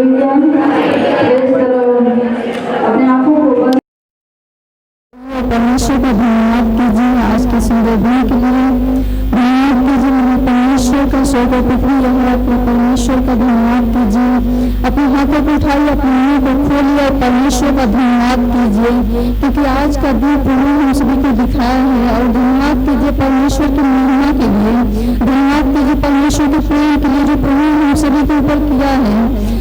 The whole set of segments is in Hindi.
हालेलुया। अपने आंखों को बंद परमेश्वर का धन्यवाद कीजिए आज के सुंदर दिन के लिए। धन्यवाद कीजिए मेरे परमेश्वर का स्वर्ग और पृथ्वी है अपने परमेश्वर का धन्यवाद कीजिए। अपने हाथों को उठाइए, अपने मुंह को खोलिए और परमेश्वर का धन्यवाद कीजिए, क्योंकि आज का दिन प्रभु हम सभी को दिखाया है। और धन्यवाद कीजिए परमेश्वर की महिमा के लिए, धन्यवाद कीजिए परमेश्वर के प्रेम के लिए जो प्रभु हम सभी के ऊपर किया है।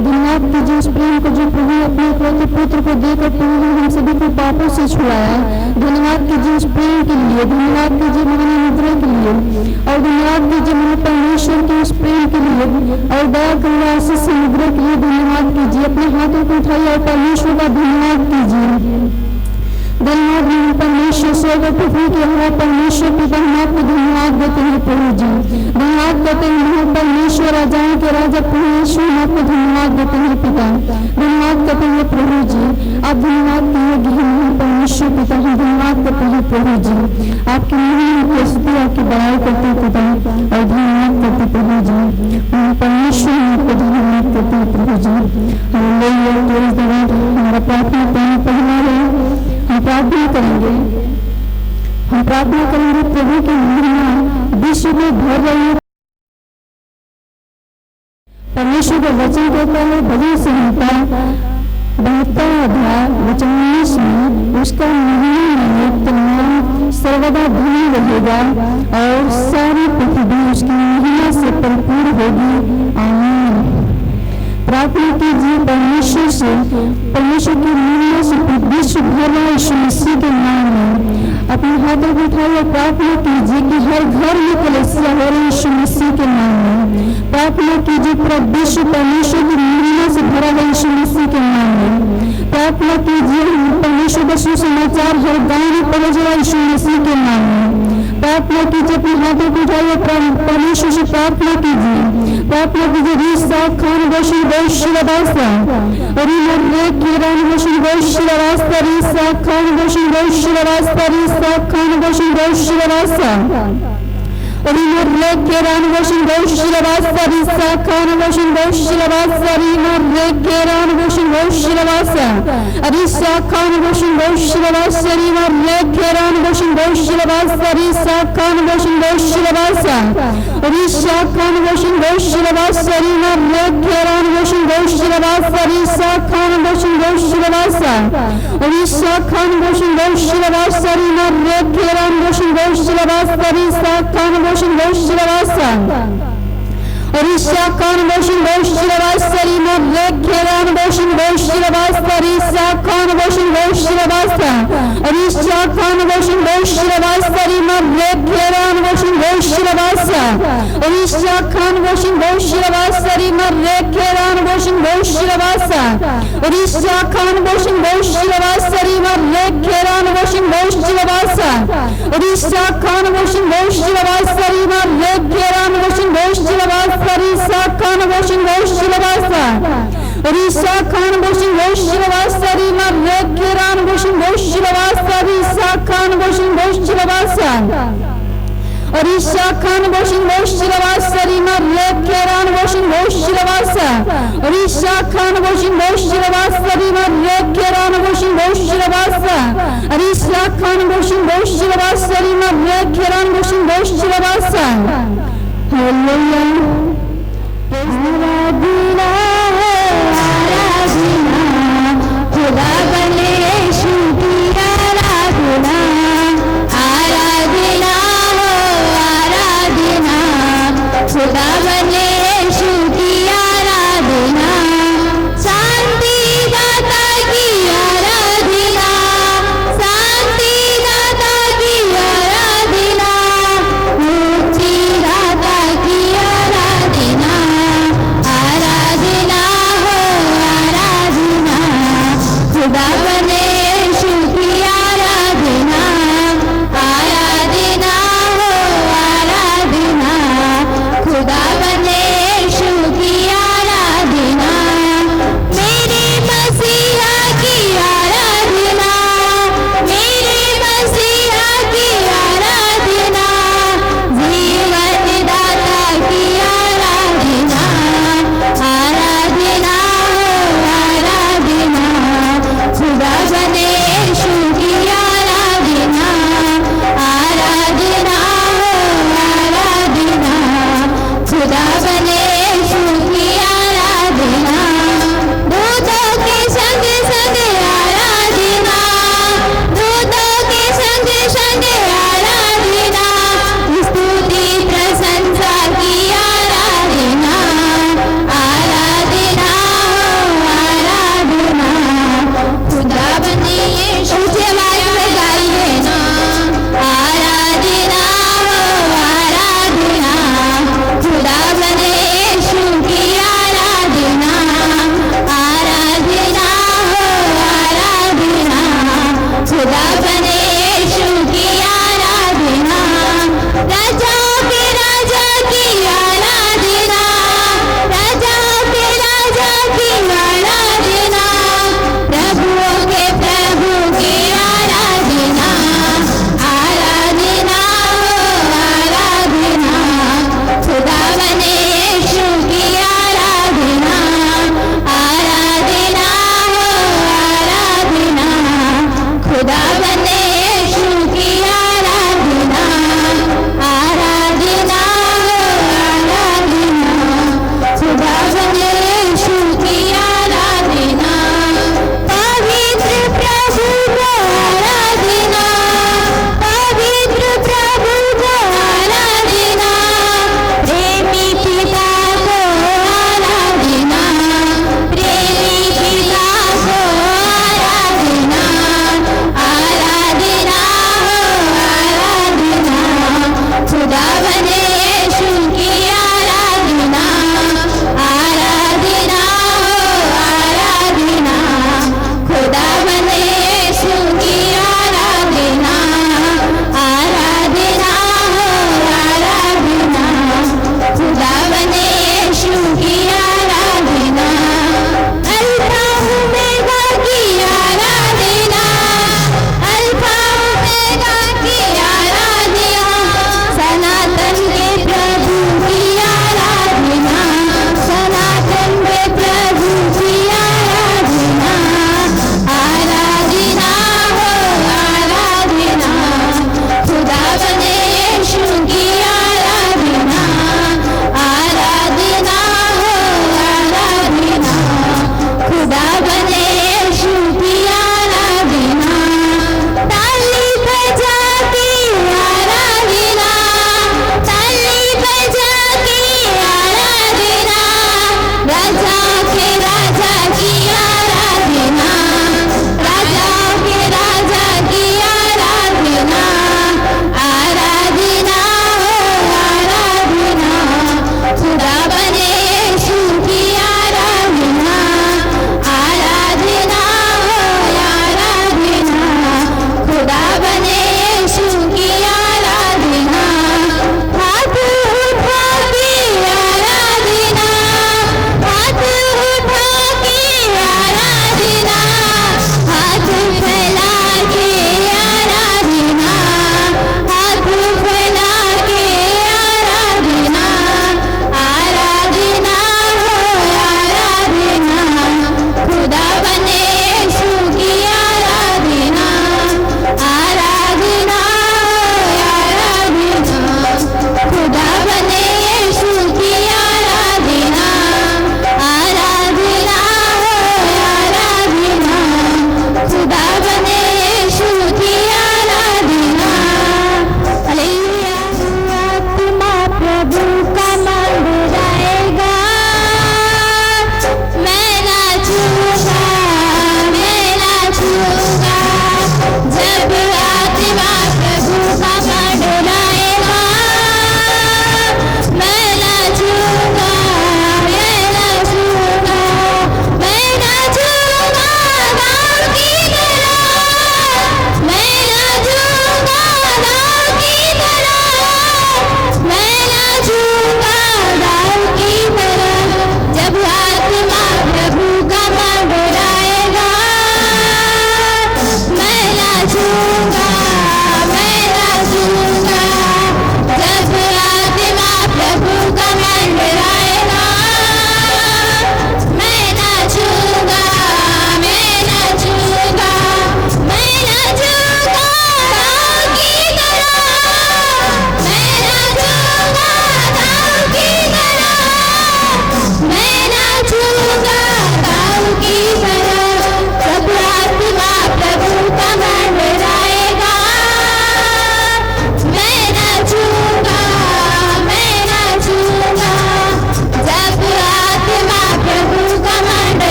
धन्यवाद कीजिए उस प्रेम को जो प्रभु अपने इकलौते पुत्र को देकर प्रभु हम सभी को पापों से छुड़ाया। धन्यवाद कीजिए उस प्रेम के लिए, धन्यवाद कीजिए महान अनुग्रह के लिए, और धन्यवाद कीजिए मेरे परमेश्वर के उस प्रेम के लिए और दया करने आशीष अनुग्रह के लिए धन्यवाद कीजिए। अपने हाथों को उठाइए और परमेश्वर का धन्यवाद कीजिए। धन्यवाद मेरे परमेश्वर स्वर्ग और पृथ्वी के हमारे परमेश्वर पिता, हम आपको धन्यवाद देते हैं प्रभु जी। धन्यवाद करते हैं महान परमेश्वर राजाओं के राजा परमेश्वर, हम आपको धन्यवाद देते हैं पिता। धन्यवाद करते हैं प्रभु जी, आप धन्यवाद कहेंगे महान परमेश्वर पिता, हम धन्यवाद करते हैं प्रभु जी। आपकी महान स्तुति आपकी बड़ाई करते पिता और धन्यवाद करते प्रभु जी। परमेश्वर आपको धन्यवाद करते हैं प्रभु जी। हमारा प्रार्थना पहला है, हम प्रार्थना करेंगे, हम प्रार्थना करेंगे प्रभु की महिमा विश्व में भर रही है। परमेश्वर का वचन कहता है भजन संहिता 72 अध्याय वचन 19 में उसका महिमा निमित्त नाम सर्वदा धनी रहेगा और सारी पृथ्वी उसकी महिमा से भरपूर होगी। आमीन। प्रार्थना कीजिए परमेश्वर से, परमेश्वर की महिमा से विश्व भर रहा यीशु मसीह के नाम में। अपने हाथों को उठाइए, प्रार्थना कीजिए कि हर घर में कलीसिया हो रही यीशु मसीह के नाम में। प्रार्थना कीजिए पूरा विश्व परमेश्वर की महिमा से भरा है यीशु मसीह के नाम में। प्रार्थना कीजिए परमेश्वर का सुसमाचार हर गांव में पहुंच रहा यीशु मसीह के नाम में। प्रार्थना कीजिए, अपने हाथों को उठाइए, परमेश्वर से प्रार्थना कीजिए। प्रार्थना कीजिए रीसा खान वैश्य वैश्यवासा और किरण वैश्य वैश्यवासा रीसा खान वैश्य वैश्यवासा रीसा खान वैश्य वैश्यवासा और किरण वैश्य वैश्यवासा रीसा खान वैश्य वैश्यवासा किरण वैश्य वैश्यवासा रीसा खान वैश्य वैश्यवासा किरण वैश्य वैश्यवासा रीसा खान वैश्य वैश्यवासा रीसा खान वैश्य वैश्यवासा किरण वैश्य वैश्यवासा रीसा खान वैश्य वैश्यवासा रीसा खान वैश्य वैश्यवासा किरण वैश्य वैश्यवासा रीसा खान वैश्य वैश्यवासा रीसा खान वैश्य वैश्यवासा किरण वैश्य वैश्यवासा रीसा खान वैश्य वैश्यवासा रीसा खान वैश्य वैश्यवासा किरण वैश्य वैश्यवासा रीसा खान वैश्य वैश्यवासा किरण वैश्य वैश्यवासा रीसा खान वैश्य वैश्यवासा किरण वैश्य वैश्यवासा रीसा खान वैश्य वैश्यवासा किरण वैश्य वैश्यवासा रीसा खान वैश्य वैश्यवासा रीसा खान वैश्य वैश्यवासा किरण वैश्य वैश्यवासा रीसा खान वैश्य वैश्यवासा रीसा खान वैश्य वैश्यवासा किरण वैश्य वैश्यवासा रीसा खान वैश्य वैश्यवासा किरण वैश्य वैश्यवासा रीसा खान वैश्य वैश्यवासा किरण वैश्य वैश्यवासा। हालेलुया। आराधना आराधना खुदा बने यीशु की आराधना आराधना हो आराधना खुदा बने यीशु की आराधना शांति दाता की आराधना शांति दाता की आराधना मुक्ति दाता की आराधना आराधना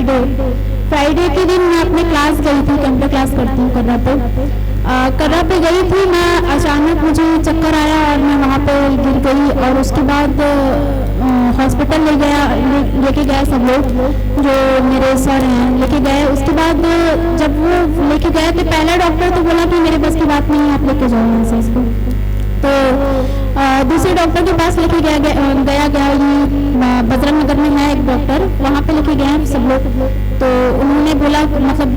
फ्राइडे के दिन मैं अपने क्लास गई थी, कंप्यूटर क्लास करती हूँ कर्रा पे गई थी मैं। अचानक मुझे चक्कर आया और मैं वहाँ पे गिर गई और उसके बाद हॉस्पिटल लेके गया सब लोग, जो मेरे सर हैं लेके गए। उसके बाद जब वो लेके गए तो पहला डॉक्टर तो बोला कि मेरे बस की बात नहीं है, आप लेके जाओ यहाँ से इसको। तो दूसरे डॉक्टर के पास लेके गया ये बजरंग नगर में है एक डॉक्टर, वहाँ पे लेके गए हम सब लोग। तो उन्होंने बोला, मतलब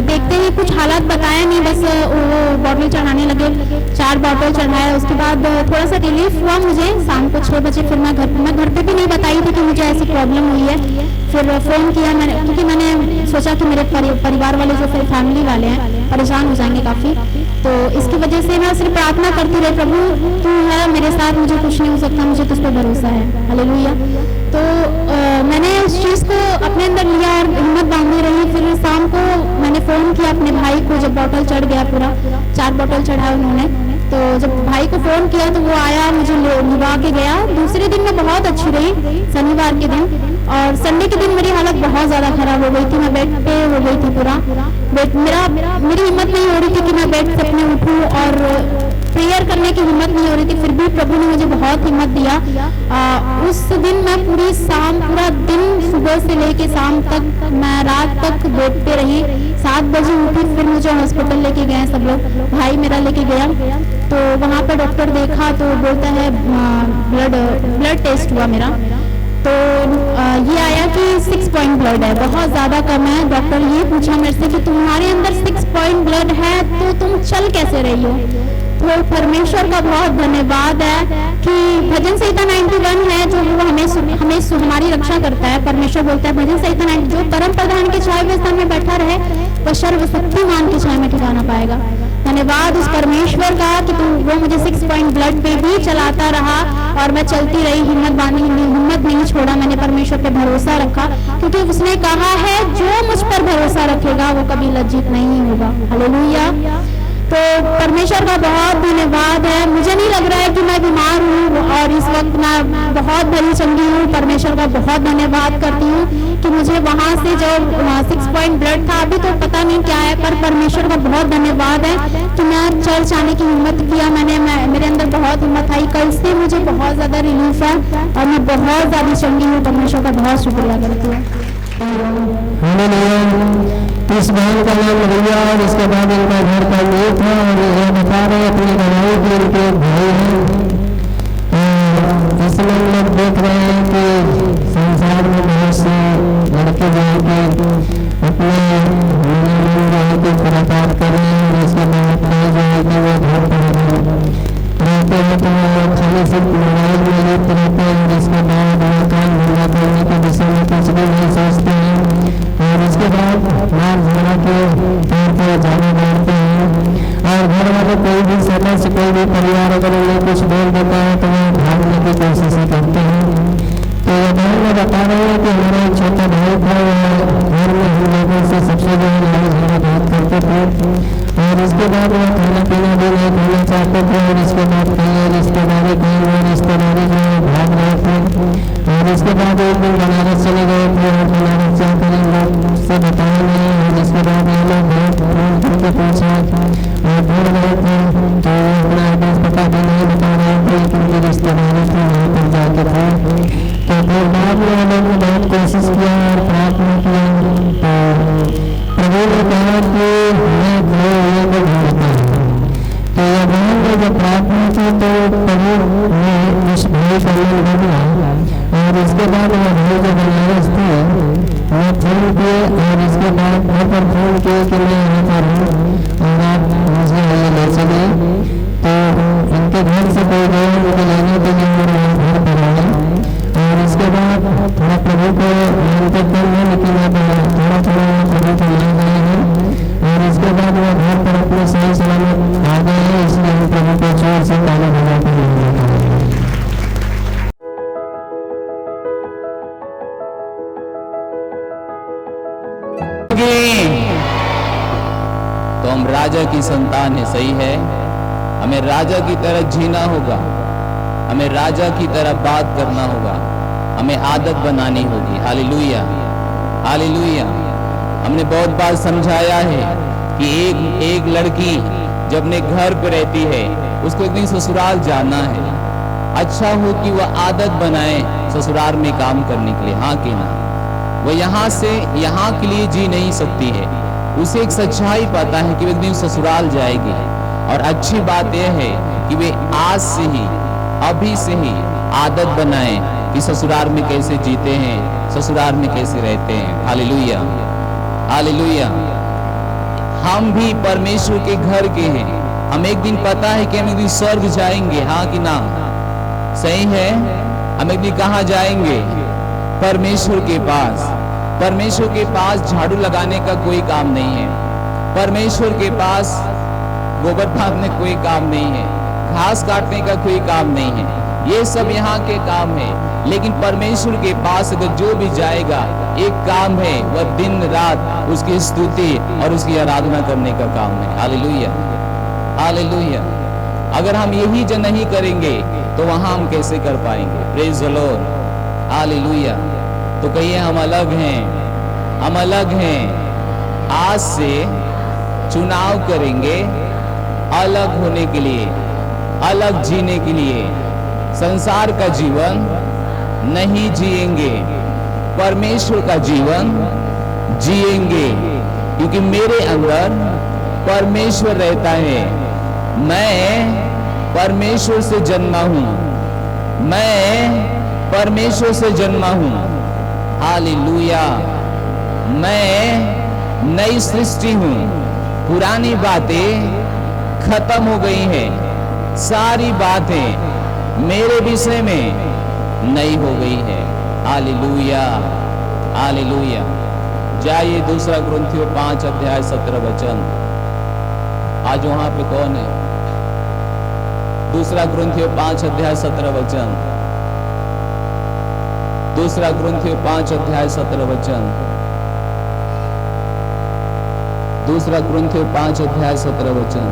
देखते ही कुछ हालात बताया नहीं, बस वो बॉटल चढ़ाने लगे, 4 बॉटल चढ़ाया। उसके बाद थोड़ा सा रिलीफ हुआ मुझे। शाम को 6 बजे फिर मैं घर पे भी नहीं बताई थी कि मुझे ऐसी प्रॉब्लम हुई है। फिर फ़ोन किया मैंने, क्योंकि मैंने सोचा कि मेरे परिवार वाले जो फिर फैमिली वाले हैं परेशान हो जाएंगे काफ़ी। तो इसकी वजह से मैं सिर्फ प्रार्थना करती रही, प्रभु तू है मेरे साथ, मुझे कुछ नहीं हो सकता, मुझे तुझ पर भरोसा है। हालेलुया। तो मैंने उस चीज़ को अपने अंदर लिया और हिम्मत बांधी रही। फिर शाम को मैंने फ़ोन किया अपने भाई को, जब बॉटल चढ़ गया पूरा 4 बॉटल चढ़ाया उन्होंने। तो जब भाई को फ़ोन किया तो वो आया, मुझे लिवा के गया। दूसरे दिन मैं बहुत अच्छी रही, शनिवार के दिन। और संडे के दिन मेरी हालत बहुत ज़्यादा ख़राब हो गई थी, मैं बेड पे हो गई थी पूरा। मेरी हिम्मत नहीं हो रही थी कि मैं बेड से अपने उठूँ और प्रेयर करने की हिम्मत नहीं हो रही थी। फिर भी प्रभु ने मुझे बहुत हिम्मत दिया। उस दिन मैं पूरा दिन सुबह से लेके शाम तक मैं रात तक बेड पे रही। 7 बजे उठी, फिर मुझे हॉस्पिटल लेके गए सब लोग, भाई मेरा लेके गया। तो वहाँ पर डॉक्टर देखा तो बोलता है ब्लड टेस्ट हुआ मेरा, तो ये आया कि 6 पॉइंट ब्लड है, बहुत ज़्यादा कम है। डॉक्टर ये पूछा मेरे से कि तुम्हारे अंदर 6 पॉइंट ब्लड है तो तुम चल कैसे रही हो। तो परमेश्वर का बहुत धन्यवाद है कि भजन संहिता 91 है जो वो हमें हमारी रक्षा करता है। परमेश्वर बोलता है भजन संहिता 90, जो परम प्रधान के छाए हुए स्थान में बैठा रहे वह सर्वशक्तिमान की छाया में ठिकाना पाएगा। धन्यवाद उस परमेश्वर का कि वो मुझे 6 पॉइंट ब्लड पे भी चलाता रहा और मैं चलती रही, हिम्मत नहीं छोड़ा। मैंने परमेश्वर पे भरोसा रखा, क्योंकि उसने कहा है जो मुझ पर भरोसा रखेगा वो कभी लज्जित नहीं होगा। हालेलुया। तो परमेश्वर का बहुत धन्यवाद है। मुझे नहीं लग रहा है कि मैं बीमार हूँ और इस वक्त मैं बहुत भली चंगी हूँ। परमेश्वर का बहुत धन्यवाद करती हूँ कि मुझे वहाँ से जो 6 पॉइंट ब्लड था, अभी तो पता नहीं क्या है, पर परमेश्वर का बहुत धन्यवाद है कि मैं चर्च आने की हिम्मत किया। मेरे अंदर बहुत हिम्मत आई। कल से मुझे बहुत ज़्यादा रिलीफ है और मैं बहुत ज़्यादा चंगी हूँ। परमेश्वर का बहुत शुक्रिया करती हूँ। इस बहन का नाम रिया और इसके बाद इनका घर का ये था और ये बता रहे अपनी बनाई की इनके भाई हैं। इसमें हम लोग देख रहे हैं कि संसार में बहुत से लड़के जो है कि अपने खुरापात कर रहे हैं और इसके बाद अपने जो है कि वो घर पर रहते हैं तो वो खाली सिर्फ मोबाइल में लिप्त रहते हैं, जिसके बाद वो काम धंधा करने के विषय में कुछ भी नहीं सोचते हैं और इसके बाद मार झगड़ा के तौर पर जाने बढ़ते हैं। और घर वाले कोई भी सदस्य, कोई भी परिवार अगर उन्हें कुछ बोल देता है तो वो भागने की कोशिश करते हैं। तो ये बहन में बता रहे हैं कि हमारा एक छोटा भाई था, वो घर में हम लोगों से सबसे ज़्यादा लड़ाई झगड़ा बहुत करते थे और इसके बाद वो खाना पीना भी नहीं खाना चाहते थे और इसके बाद कहीं रिश्तेदारी जो भाग रहे थे। और इसके बाद एक दिन बनारस चले गए थे और बनारस जाकर इन लोग से बताया नहीं और इसके बाद ये लोग बहुत फोन करके पूछा और ढूंढ रहे थे तो अपना एड्रेस पता भी नहीं बता रहे थे कि उनकी रिश्तेदारी थी, वहाँ पर जाके थे। तो फिर बाद में हम लोग ने बहुत कोशिश किया और प्रार्थना किया तो प्रभु ने कहा कि मैं को ढूंढता हूँ। तो यह बहन ने जब प्रार्थना की तो प्रभु ने उस भाई का नाम बदला और इसके बाद वह भाई जो बनारस थे वो फोन किए और इसके बाद घर पर फोन किए कि मैं यहाँ पर हूँ और आप मुझे ये ले चले। तो इनके घर से कोई गए उनको लेने के लिए मेरे घर पर आए और इसके बाद थोड़ा प्रभु को मानते कम है लेकिन अब थोड़ा प्रभु को मान गए हैं और इसके बाद वो घर पर अपने सही सलामत आ गए हैं। इसलिए हम प्रभु को जोर से ताली बजाकर तो हम राजा की संतान है, सही है। हमें राजा की तरह जीना होगा, हमें राजा की तरह बात करना होगा, हमें आदत बनानी होगी। हालेलुया। हालेलुया। हमने बहुत बार समझाया है कि एक लड़की जब अपने घर पे रहती है उसको एक दिन ससुराल जाना है। अच्छा हो कि वह आदत बनाए ससुराल में काम करने के लिए, हाँ कि ना। वह यहाँ से यहाँ के लिए जी नहीं सकती है। उसे एक सच्चाई पता है कि वो एक दिन ससुराल जाएगी। और अच्छी बात यह है कि वे आज से ही, अभी से ही आदत बनाए कि ससुराल में कैसे जीते हैं, ससुराल में कैसे रहते हैं। Hallelujah, hallelujah. हम भी परमेश्वर के घर के हैं। हम एक दिन पता है कि हम एक दिन स्वर्ग जाएंगे, हाँ कि ना। सही है। हम एक दिन कहाँ जाएंगे? परमेश्वर के पास। परमेश्वर के पास झाड़ू लगाने का कोई काम नहीं है। परमेश्वर के पास गोबर फेंकने कोई काम नहीं है, घास काटने का कोई काम नहीं है। ये सब यहाँ के काम है। लेकिन परमेश्वर के पास अगर जो भी जाएगा, एक काम है, वह दिन रात उसकी स्तुति और उसकी आराधना करने का काम है। Hallelujah, hallelujah. अगर हम यही जो नहीं करेंगे तो वहां हम कैसे कर पाएंगे? Praise the Lord, hallelujah. तो कहिए हम अलग हैं, हम अलग हैं। आज से चुनाव करेंगे अलग होने के लिए, अलग जीने के लिए। संसार का जीवन नहीं जिएंगे, परमेश्वर का जीवन जिएंगे, क्योंकि मेरे अंदर परमेश्वर रहता है। मैं परमेश्वर से जन्मा हूं, मैं परमेश्वर से जन्मा हूं। हालेलुया। मैं नई सृष्टि हूं। पुरानी बातें खत्म हो गई हैं, सारी बातें मेरे विषय में नई हो गई है। Hallelujah, hallelujah. जाइए 2 कुरिन्थियों 5 अध्याय 17 वचन। आज वहां पे कौन है? 2 कुरिन्थियों 5 अध्याय 17 वचन। 2 कुरिन्थियों 5 अध्याय 17 वचन। 2 कुरिन्थियों 5 अध्याय 17 वचन।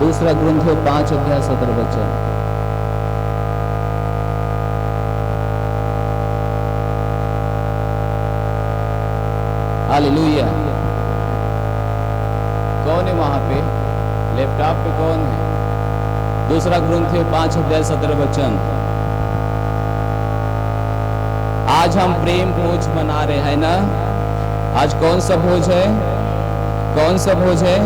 दूसरा कुरिन्थियों 5 अध्याय 17 वचन। हालेलुया। कौन है वहां पे? लैपटॉप पे कौन है? 2 कुरिन्थियों 5 अध्याय 17 वचन। आज हम प्रेम भोज मना रहे हैं ना। आज कौन सा भोज है? कौन सा भोज है?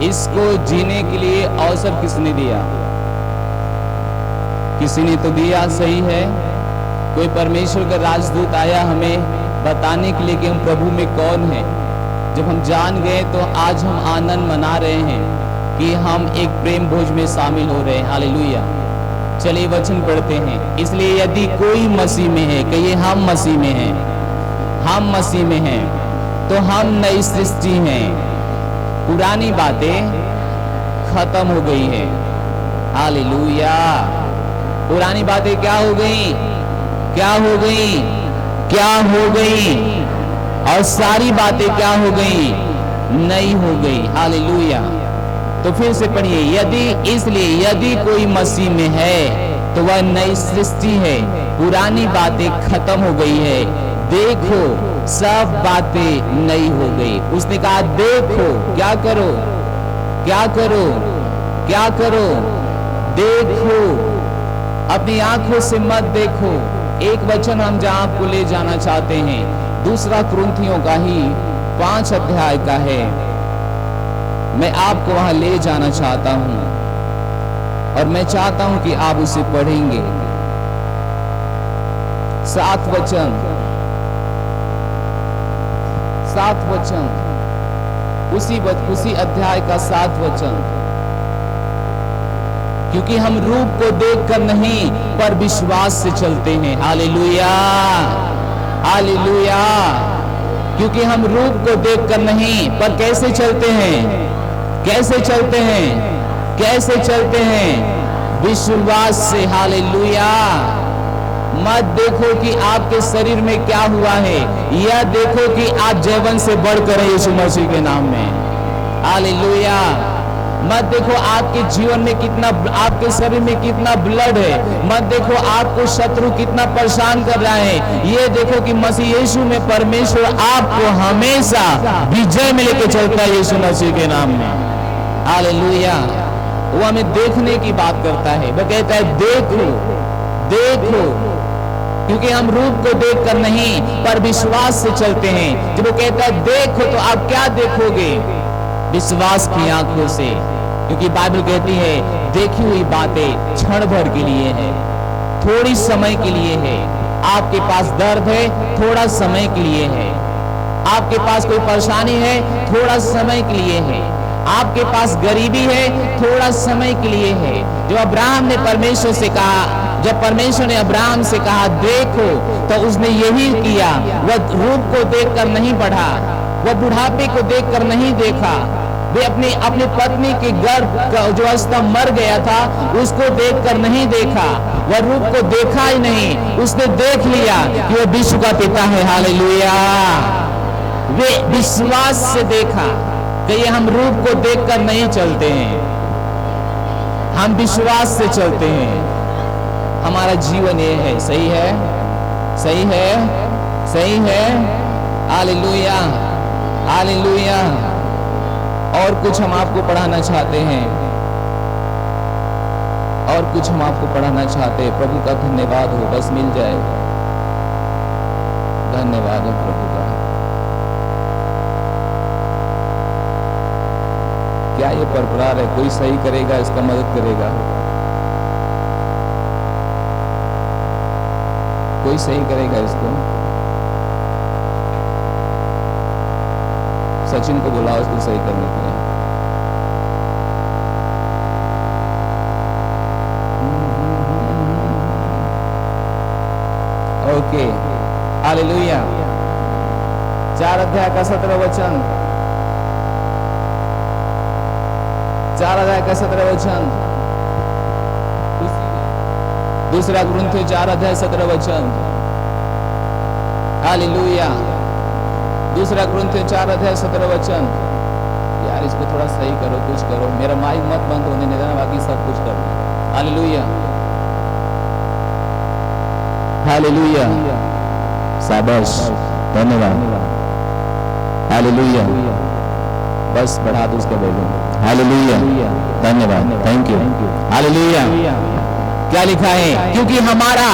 इसको जीने के लिए अवसर किसने दिया? किसी ने तो दिया, सही है। कोई परमेश्वर का राजदूत आया हमें बताने के लिए कि हम प्रभु में कौन है। जब हम जान गए तो आज हम आनंद मना रहे हैं कि हम एक प्रेम भोज में शामिल हो रहे हैं। हालेलुया। चलिए वचन पढ़ते हैं। इसलिए यदि कोई मसीह में है, कहिए हम मसीह में हैं, हम मसीह में हैं, तो हम नई सृष्टि हैं। पुरानी बातें खत्म हो गई है। हालेलुया। पुरानी बातें क्या हो गई? क्या हो गई? क्या हो गई? और सारी बातें क्या हो गई? नई हो गई। हालेलुया। तो फिर से पढ़िए। इसलिए यदि कोई मसीह में है तो वह नई सृष्टि है, पुरानी बातें खत्म हो गई है, देखो सब बातें नई हो गई। उसने कहा देखो, क्या करो? क्या करो? क्या करो? देखो, अपनी आंखों से मत देखो। एक वचन हम जहां आपको ले जाना चाहते हैं, 2 कुरिन्थियों का ही 5 अध्याय का है। मैं आपको वहां ले जाना चाहता हूं और मैं चाहता हूं कि आप उसे पढ़ेंगे। 7 वचन, 7 वचन, उसी अध्याय का 7 वचन। क्योंकि हम रूप को देखकर नहीं पर विश्वास से चलते हैं। Hallelujah, hallelujah. क्योंकि हम रूप को देखकर नहीं पर कैसे चलते हैं? कैसे चलते हैं? कैसे चलते हैं? विश्वास से। हालेलुया। मत देखो कि आपके शरीर में क्या हुआ है, यह देखो कि आप जीवन से बढ़कर हैं यीशु मसीह के नाम में। हालेलुया। मत देखो आपके जीवन में कितना, आपके शरीर में कितना ब्लड है, मत देखो आपको शत्रु कितना परेशान कर रहा है। ये देखो कि मसीह यीशु में परमेश्वर आपको हमेशा विजय में लेके चलता है यीशु मसीह के नाम में। हालेलुया। वो हमें देखने की बात करता है, वो कहता है देखो देखो, क्योंकि हम रूप को देखकर नहीं पर विश्वास से चलते हैं। जब वो कहता है देखो तो आप क्या देखोगे? विश्वास की आंखों से, क्योंकि बाइबल कहती है देखी हुई बातें क्षण भर के लिए है, थोड़ी समय के लिए है। आपके पास दर्द है, थोड़ा समय के लिए है। आपके पास कोई परेशानी है, थोड़ा समय के लिए है। आपके पास गरीबी है, थोड़ा समय के लिए है। जो अब्राहम ने परमेश्वर से कहा, जब परमेश्वर ने अब्राहम से कहा देखो, तो उसने यही किया। वह रूप को देखकर नहीं बढ़ा, वह बुढ़ापे को देखकर नहीं देखा, वे अपनी पत्नी के गर्भ का जो अवस्था मर गया था उसको देखकर नहीं देखा, वह रूप को देखा ही नहीं, उसने देख लिया कि वह विश्व का पिता है। हालेलुया। वे विश्वास से देखा कि ये हम रूप को देखकर नहीं चलते हैं, हम विश्वास से चलते हैं। हमारा जीवन ये है। सही है, सही है, सही है। Hallelujah, hallelujah. और कुछ हम आपको पढ़ाना चाहते हैं, और कुछ हम आपको पढ़ाना चाहते हैं। प्रभु का धन्यवाद हो, बस मिल जाए। धन्यवाद हो प्रभु का। क्या ये परपरार है? कोई सही करेगा, इसका मदद करेगा? कोई सही करेगा इसको? सचिन को बुलाओ इसको सही करने के लिए। Okay, hallelujah. 4 अध्याय का 17 वचन, 4 अध्याय का 17 वचन, दूसरा कुरिन्थियों 4 अध्याय 17 वचन। हालेलुया। दूसरा कुरिन्थियों 4 अध्याय 17 वचन। यार इसको थोड़ा सही करो, कुछ करो, मेरा माइक मत बंद होने देना, बाकी सब कुछ करो। Hallelujah, hallelujah. शाबाश, धन्यवाद। हालेलुया। बस बढ़ा दो उसके बोलो। हालेलुया, धन्यवाद, थैंक यू। हालेलुया। क्या लिखा है? क्योंकि हमारा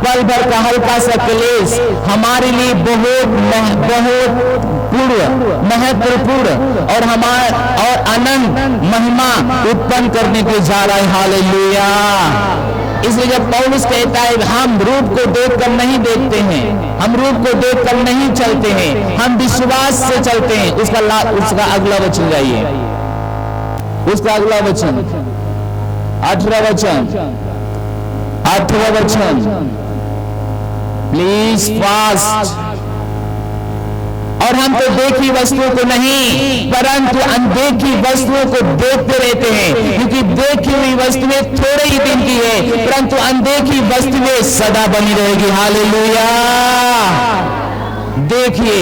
पल भर का हल्का सा क्लेश हमारे लिए बहुत महत्वपूर्ण और अनंत महिमा उत्पन्न करने के जा रहा है। हालेलुया। इसलिए जब पौलुस कहता है हम रूप को देखकर नहीं देखते हैं, हम रूप को देखकर नहीं चलते हैं, हम विश्वास से चलते हैं, उसका अगला वचन जाइए, उसका अगला वचन 18वां वचन, 8वां वचन। Please fast. और हम तो देखी वस्तुओं को नहीं परंतु अनदेखी वस्तुओं को देखते रहते हैं, क्योंकि देखी हुई वस्तुएं थोड़े ही दिन की है परंतु अनदेखी वस्तुएं सदा बनी रहेगी। हालेलुया। देखिए,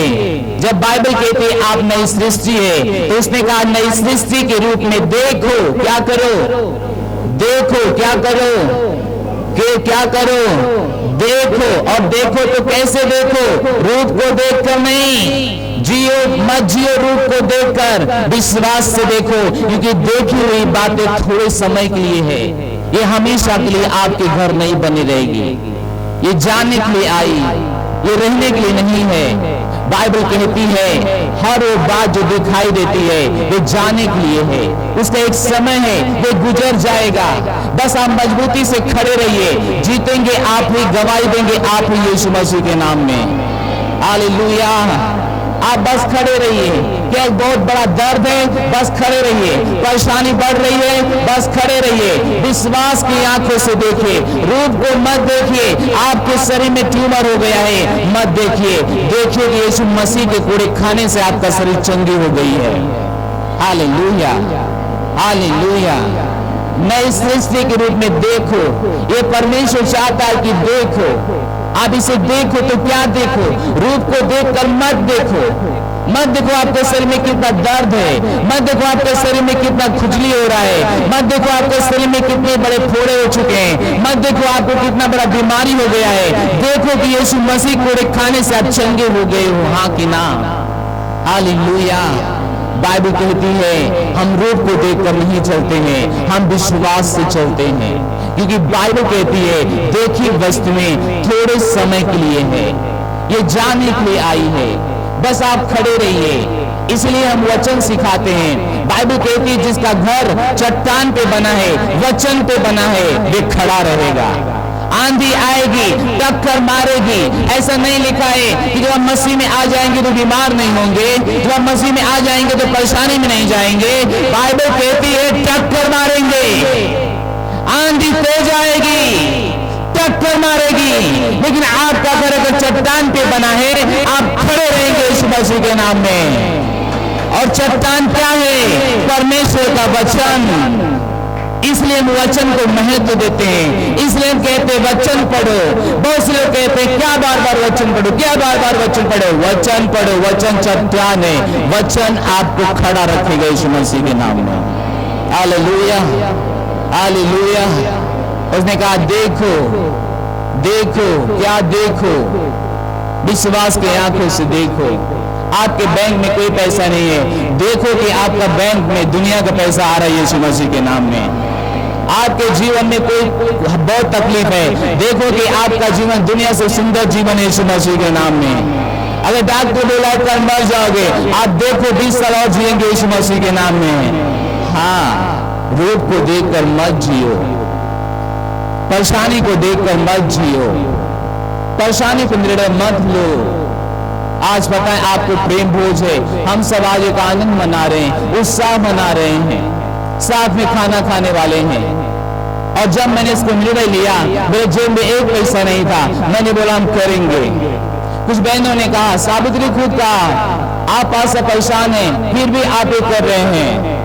जब बाइबल कहती है आप नई सृष्टि है, तो उसने कहा नई सृष्टि के रूप में देखो, क्या करो? देखो, क्या करो? क्या करो? देखो। और देखो तो कैसे देखो? रूप को देखकर नहीं, जियो मत जियो रूप को देखकर, विश्वास से देखो, क्योंकि देखी हुई बातें थोड़े समय के लिए है, ये हमेशा के लिए आपके घर नहीं बनी रहेगी। ये जानने के लिए आई, ये रहने के लिए नहीं है। बाइबल कहती है हर वो बात जो दिखाई देती है वो जाने के लिए है, उसका एक समय है, वो गुजर जाएगा। बस आप मजबूती से खड़े रहिए, जीतेंगे आप ही, गवाही देंगे आप ही यीशु मसीह के नाम में। हालेलुया। आप बस खड़े रहिए। क्या एक बहुत बड़ा दर्द है? बस खड़े रहिए। परेशानी बढ़ रही है? बस खड़े रहिए। विश्वास की आंखों से देखिए, रूप को मत देखिए। आपके शरीर में ट्यूमर हो गया है, मत देखिए। देखिए कि यीशु मसीह के कूड़े खाने से आपका शरीर चंगी हो गई है। Hallelujah, hallelujah. नई सृष्टि के रूप में देखो। ये परमेश्वर चाहता है कि देखो। आप इसे देखो तो क्या देखो? रूप को देखकर मत देखो, मत देखो आपके शरीर में कितना दर्द है, मत देखो आपके शरीर में कितना खुजली हो रहा है, मत देखो आपके शरीर में कितने बड़े फोड़े हो चुके हैं, मत देखो आपको कितना बड़ा बीमारी हो गया है। देखो कि यीशु मसीह कोड़े खाने से आप चंगे हो गए हो, हाँ कि ना? हालेलुया। बाइबल कहती है हम रूप को देखकर नहीं चलते हैं, हम विश्वास से चलते हैं, क्योंकि बाइबल कहती है देखी वस्तुएं थोड़े समय के लिए है, ये जाने के लिए आई है, बस आप खड़े रहिए। इसलिए हम वचन सिखाते हैं। बाइबल कहती है जिसका घर चट्टान पे बना है, वचन पे बना है, वे खड़ा रहेगा। आंधी आएगी, टक्कर मारेगी, ऐसा नहीं लिखा है कि जब हम मसीह में आ जाएंगे तो बीमार नहीं होंगे, जब हम मसीह में आ जाएंगे तो परेशानी में नहीं जाएंगे। बाइबल कहती है टक्कर मारेंगे, आंधी तेज आएगी, टक्कर मारेगी, लेकिन आपका घर अगर चट्टान पे बना है, आप खड़े रहेंगे यीशु मसीह के नाम में। और चट्टान क्या है? परमेश्वर का वचन। इसलिए हम वचन को महत्व देते हैं, इसलिए हम कहते हैं वचन पढ़ो। बहुत से लोग कहते हैं क्या बार बार वचन पढ़ो, क्या बार बार वचन पढ़ो। वचन पढ़ो, वचन चट्टान है, वचन आपको खड़ा रखेगा यीशु मसीह के नाम में। Hallelujah, hallelujah. उसने कहा देखो, देखो, क्या देखो? विश्वास की आंखों से देखो। आपके बैंक में कोई पैसा नहीं है, देखो कि आपका बैंक में दुनिया का पैसा आ रहा है यीशु मसीह के नाम में। आपके जीवन में कोई बहुत तकलीफ है, देखो कि आपका जीवन दुनिया से सुंदर जीवन है यीशु मसीह के नाम में। अगर डॉक्टर बोला कल मर जाओगे, आप देखो 20 साल और जिएंगे यीशु मसीह के नाम में। हाँ, रूप को देखकर मत जियो, परेशानी को देखकर मत जियो, परेशानी को निर्णय मत लो। आज पता है आपको प्रेम भोज है, हम सब आज एक आनंद मना रहे हैं, उत्साह मना रहे हैं, साथ में खाना खाने वाले हैं। और जब मैंने इसको निर्णय लिया, मेरे जेब में एक पैसा नहीं था, मैंने बोला हम करेंगे। कुछ बहनों ने कहा, सावित्री खुद कहा आप आज से परेशान हैं, फिर भी आप ये कर रहे हैं।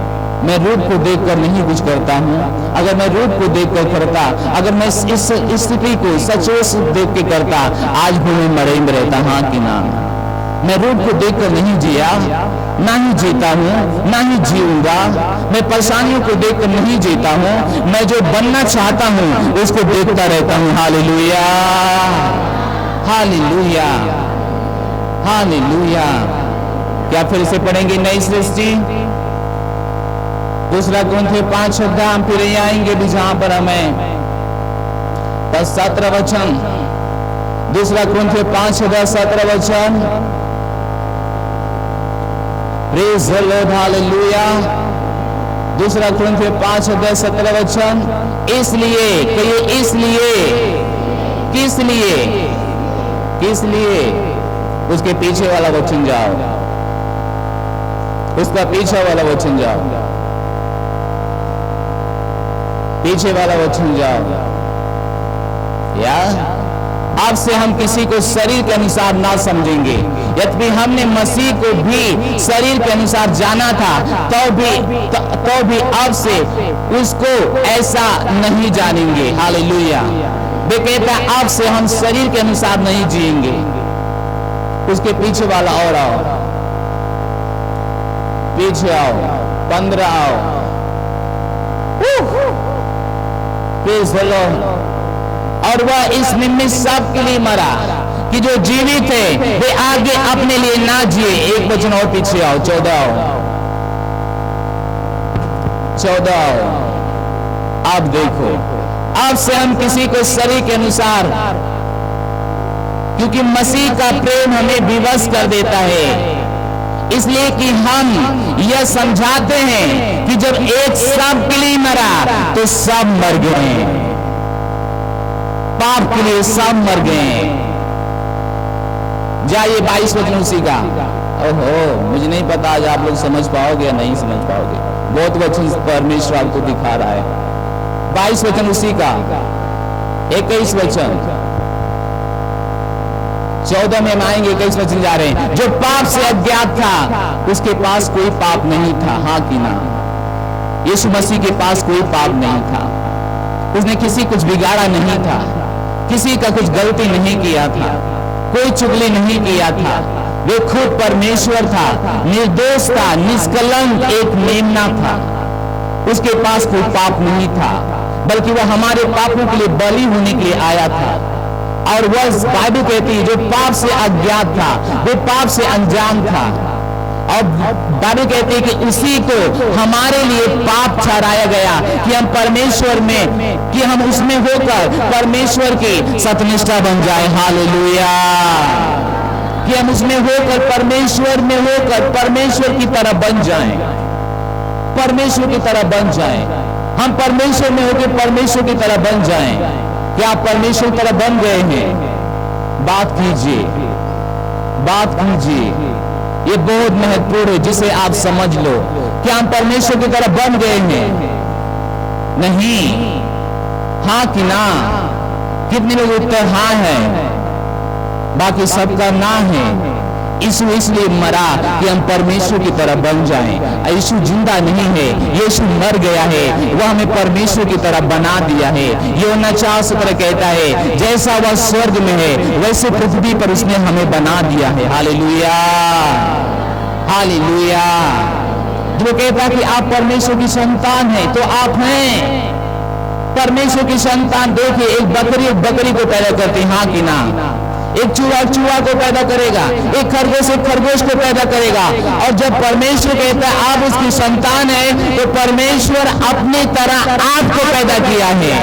मैं रूप को देखकर नहीं कुछ करता हूँ। अगर मैं रूप को देखकर करता, अगर मैं इस स्थिति को सचोट देख के करता, आज भी मैं मरे में रहता, हाँ कि ना? मैं रूप को देखकर नहीं जिया, ना ही जीता हूँ, ना ही जीऊंगा। मैं परेशानियों को देखकर नहीं जीता हूँ, मैं जो बनना चाहता हूँ उसको देखता रहता हूँ। Hallelujah, hallelujah, hallelujah. क्या फिर से पढ़ेंगे नई सृष्टि? 2 कुरिन्थियों 5 हम फिर आएंगे भी जहां पर हमें 17 वचन। 2 कुरिन्थियों 5:17 वचन। Praise the Lord, hallelujah. 2 कुरिन्थियों 5:17 वचन। इसलिए कहिए, इसलिए, किस लिए? किस लिए? उसके पीछे वाला वचन जाओ, उसका पीछे वाला वचन जाओ, पीछे वाला वचन जाओ। या अब से हम किसी को शरीर के अनुसार ना समझेंगे। यद्यपि हमने मसीह को भी शरीर के अनुसार जाना था, तो भी अब से उसको ऐसा नहीं जानेंगे। हालेलुया। वे कहता है अब से हम शरीर के अनुसार नहीं जिएंगे। उसके पीछे वाला और आओ, पीछे आओ, 15 आओ। Praise the Lord. और वह इस निमित्त सब के लिए मरा कि जो जीवित है वे आगे अपने लिए ना जिए। एक वचन और पीछे आओ, 14 आओ, 14 आओ। अब देखो, अब से हम किसी को शरीर के अनुसार, क्योंकि मसीह का प्रेम हमें विवश कर देता है, इसलिए कि हम यह समझाते हैं कि जब एक सब के लिए मरा तो सब मर गए, पाप के लिए सब मर गए। जाइए 22 वचन उसी का। ओहो, मुझे नहीं पता आज आप लोग समझ पाओगे या नहीं समझ पाओगे। बहुत वचन परमेश्वर आपको दिखा रहा है। 22 वचन उसी का। 21 वचन, 14 में हम आएंगे, 21 वचन जा रहे हैं। जो पाप से अज्ञात था उसके पास कोई पाप नहीं था, हाँ कि ना? यीशु मसीह के पास कोई पाप नहीं था। उसने किसी कुछ बिगाड़ा नहीं था, किसी का कुछ गलती नहीं किया था, कोई चुगली नहीं किया था, वो खुद परमेश्वर था, निर्दोष था, निष्कलंक एक मेमना था। उसके पास कोई पाप नहीं था, बल्कि वह हमारे पापों के लिए बलि होने के लिए आया था। और वह बाइबल कहती है जो पाप से अज्ञात था, वो पाप से अनजान था। और बाइबल कहती है कि उसी को हमारे लिए पाप ठहराया गया कि हम परमेश्वर में, कि हम उसमें होकर परमेश्वर की सत्यनिष्ठा बन जाए। हालेलुया। कि हम उसमें होकर परमेश्वर में होकर परमेश्वर की तरह बन जाएं, परमेश्वर की तरह बन जाएं। हम परमेश्वर में होकर परमेश्वर की तरह बन जाएं। क्या आप परमेश्वर की तरह बन गए हैं? बात कीजिए, बात कीजिए। ये बहुत महत्वपूर्ण है, जिसे आप समझ लो। क्या हम परमेश्वर की तरह बन गए हैं? नहीं। हाँ कि ना? कितने लोग उत्तर हाँ है, बाकी सबका ना है। यीशु इसलिए मरा कि हम परमेश्वर की तरह बन जाएं। यीशु जिंदा नहीं है, यीशु मर गया है, वह हमें परमेश्वर की तरह बना दिया है। यूहन्ना 4:17 कहता है जैसा वह स्वर्ग में है वैसे पृथ्वी पर उसने हमें बना दिया है। Hallelujah, hallelujah. जो कहता है कि आप परमेश्वर की संतान हैं, तो आप हैं परमेश्वर की संतान। देखिए, एक बकरी को पैदा करती है, हाँ कि ना? एक चूहा को पैदा करेगा, एक खरगोश को पैदा करेगा। और जब परमेश्वर कहता है आप उसकी संतान है, तो परमेश्वर अपनी तरह आपको पैदा किया है,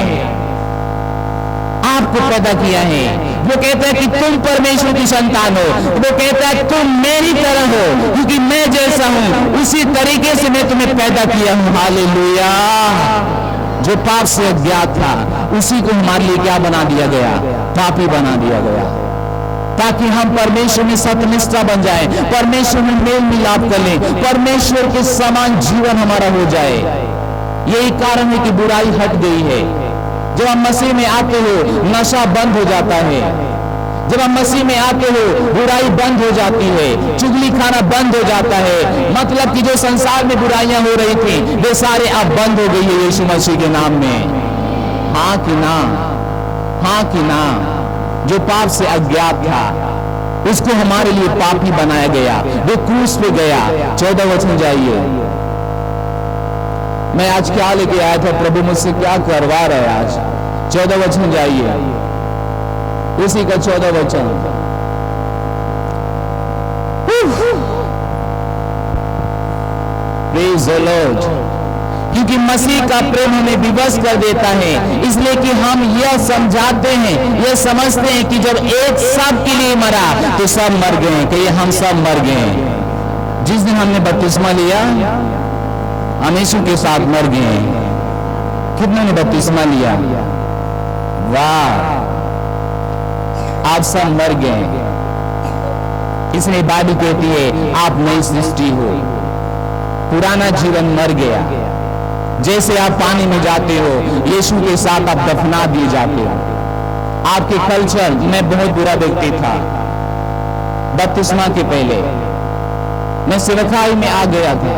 आपको पैदा किया है। वो कहता है कि तुम परमेश्वर की संतान हो। वो कहता है तुम मेरी तरह हो, क्योंकि मैं जैसा हूं उसी तरीके से मैं तुम्हें पैदा किया हूं। हालेलुया। जो पाप से अज्ञात था उसी को हमारे लिए क्या बना दिया गया? पापी बना दिया गया, ताकि हम परमेश्वर में सत्यनिष्ठा बन जाए, परमेश्वर में मेल मिलाप कर लें, परमेश्वर के समान जीवन हमारा हो जाए। यही कारण है कि बुराई हट गई है। जब हम मसीह में आते हो नशा बंद हो जाता है, जब हम मसीह में आते हो बुराई बंद हो जाती है, चुगली खाना बंद हो जाता है। मतलब कि जो संसार में बुराइयां हो रही थी वे सारे अब बंद हो गई है यीशु मसीह के नाम में। हाँ कि ना? हाँ कि ना? जो पाप से अज्ञात था उसको हमारे लिए पापी बनाया गया, वो क्रूस पे गया। 14 वचन जाइए। मैं आज क्या लेके आया था, प्रभु मुझसे क्या करवा रहे आज? 14 वचन जाइए, उसी का 14 वचन। Praise the Lord. क्योंकि मसीह का प्रेम हमें विवश कर देता है, इसलिए कि हम यह समझाते हैं, यह समझते हैं कि जब एक सब के लिए मरा तो सब मर गए। कि हम सब मर गए। जिस दिन हमने बपतिस्मा लिया हम यीशु के साथ मर गए। कितने ने बपतिस्मा लिया? वाह, आप सब मर गए। इसलिए बाइबल कहती है आप नई सृष्टि हो, पुराना जीवन मर गया। जैसे आप पानी में जाते हो यीशु के साथ आप दफना दिए जाते हो। आपके कल्चर में बहुत बुरा व्यक्ति था। बपतिस्मा के पहले मैं सेवकाई में आ गया था,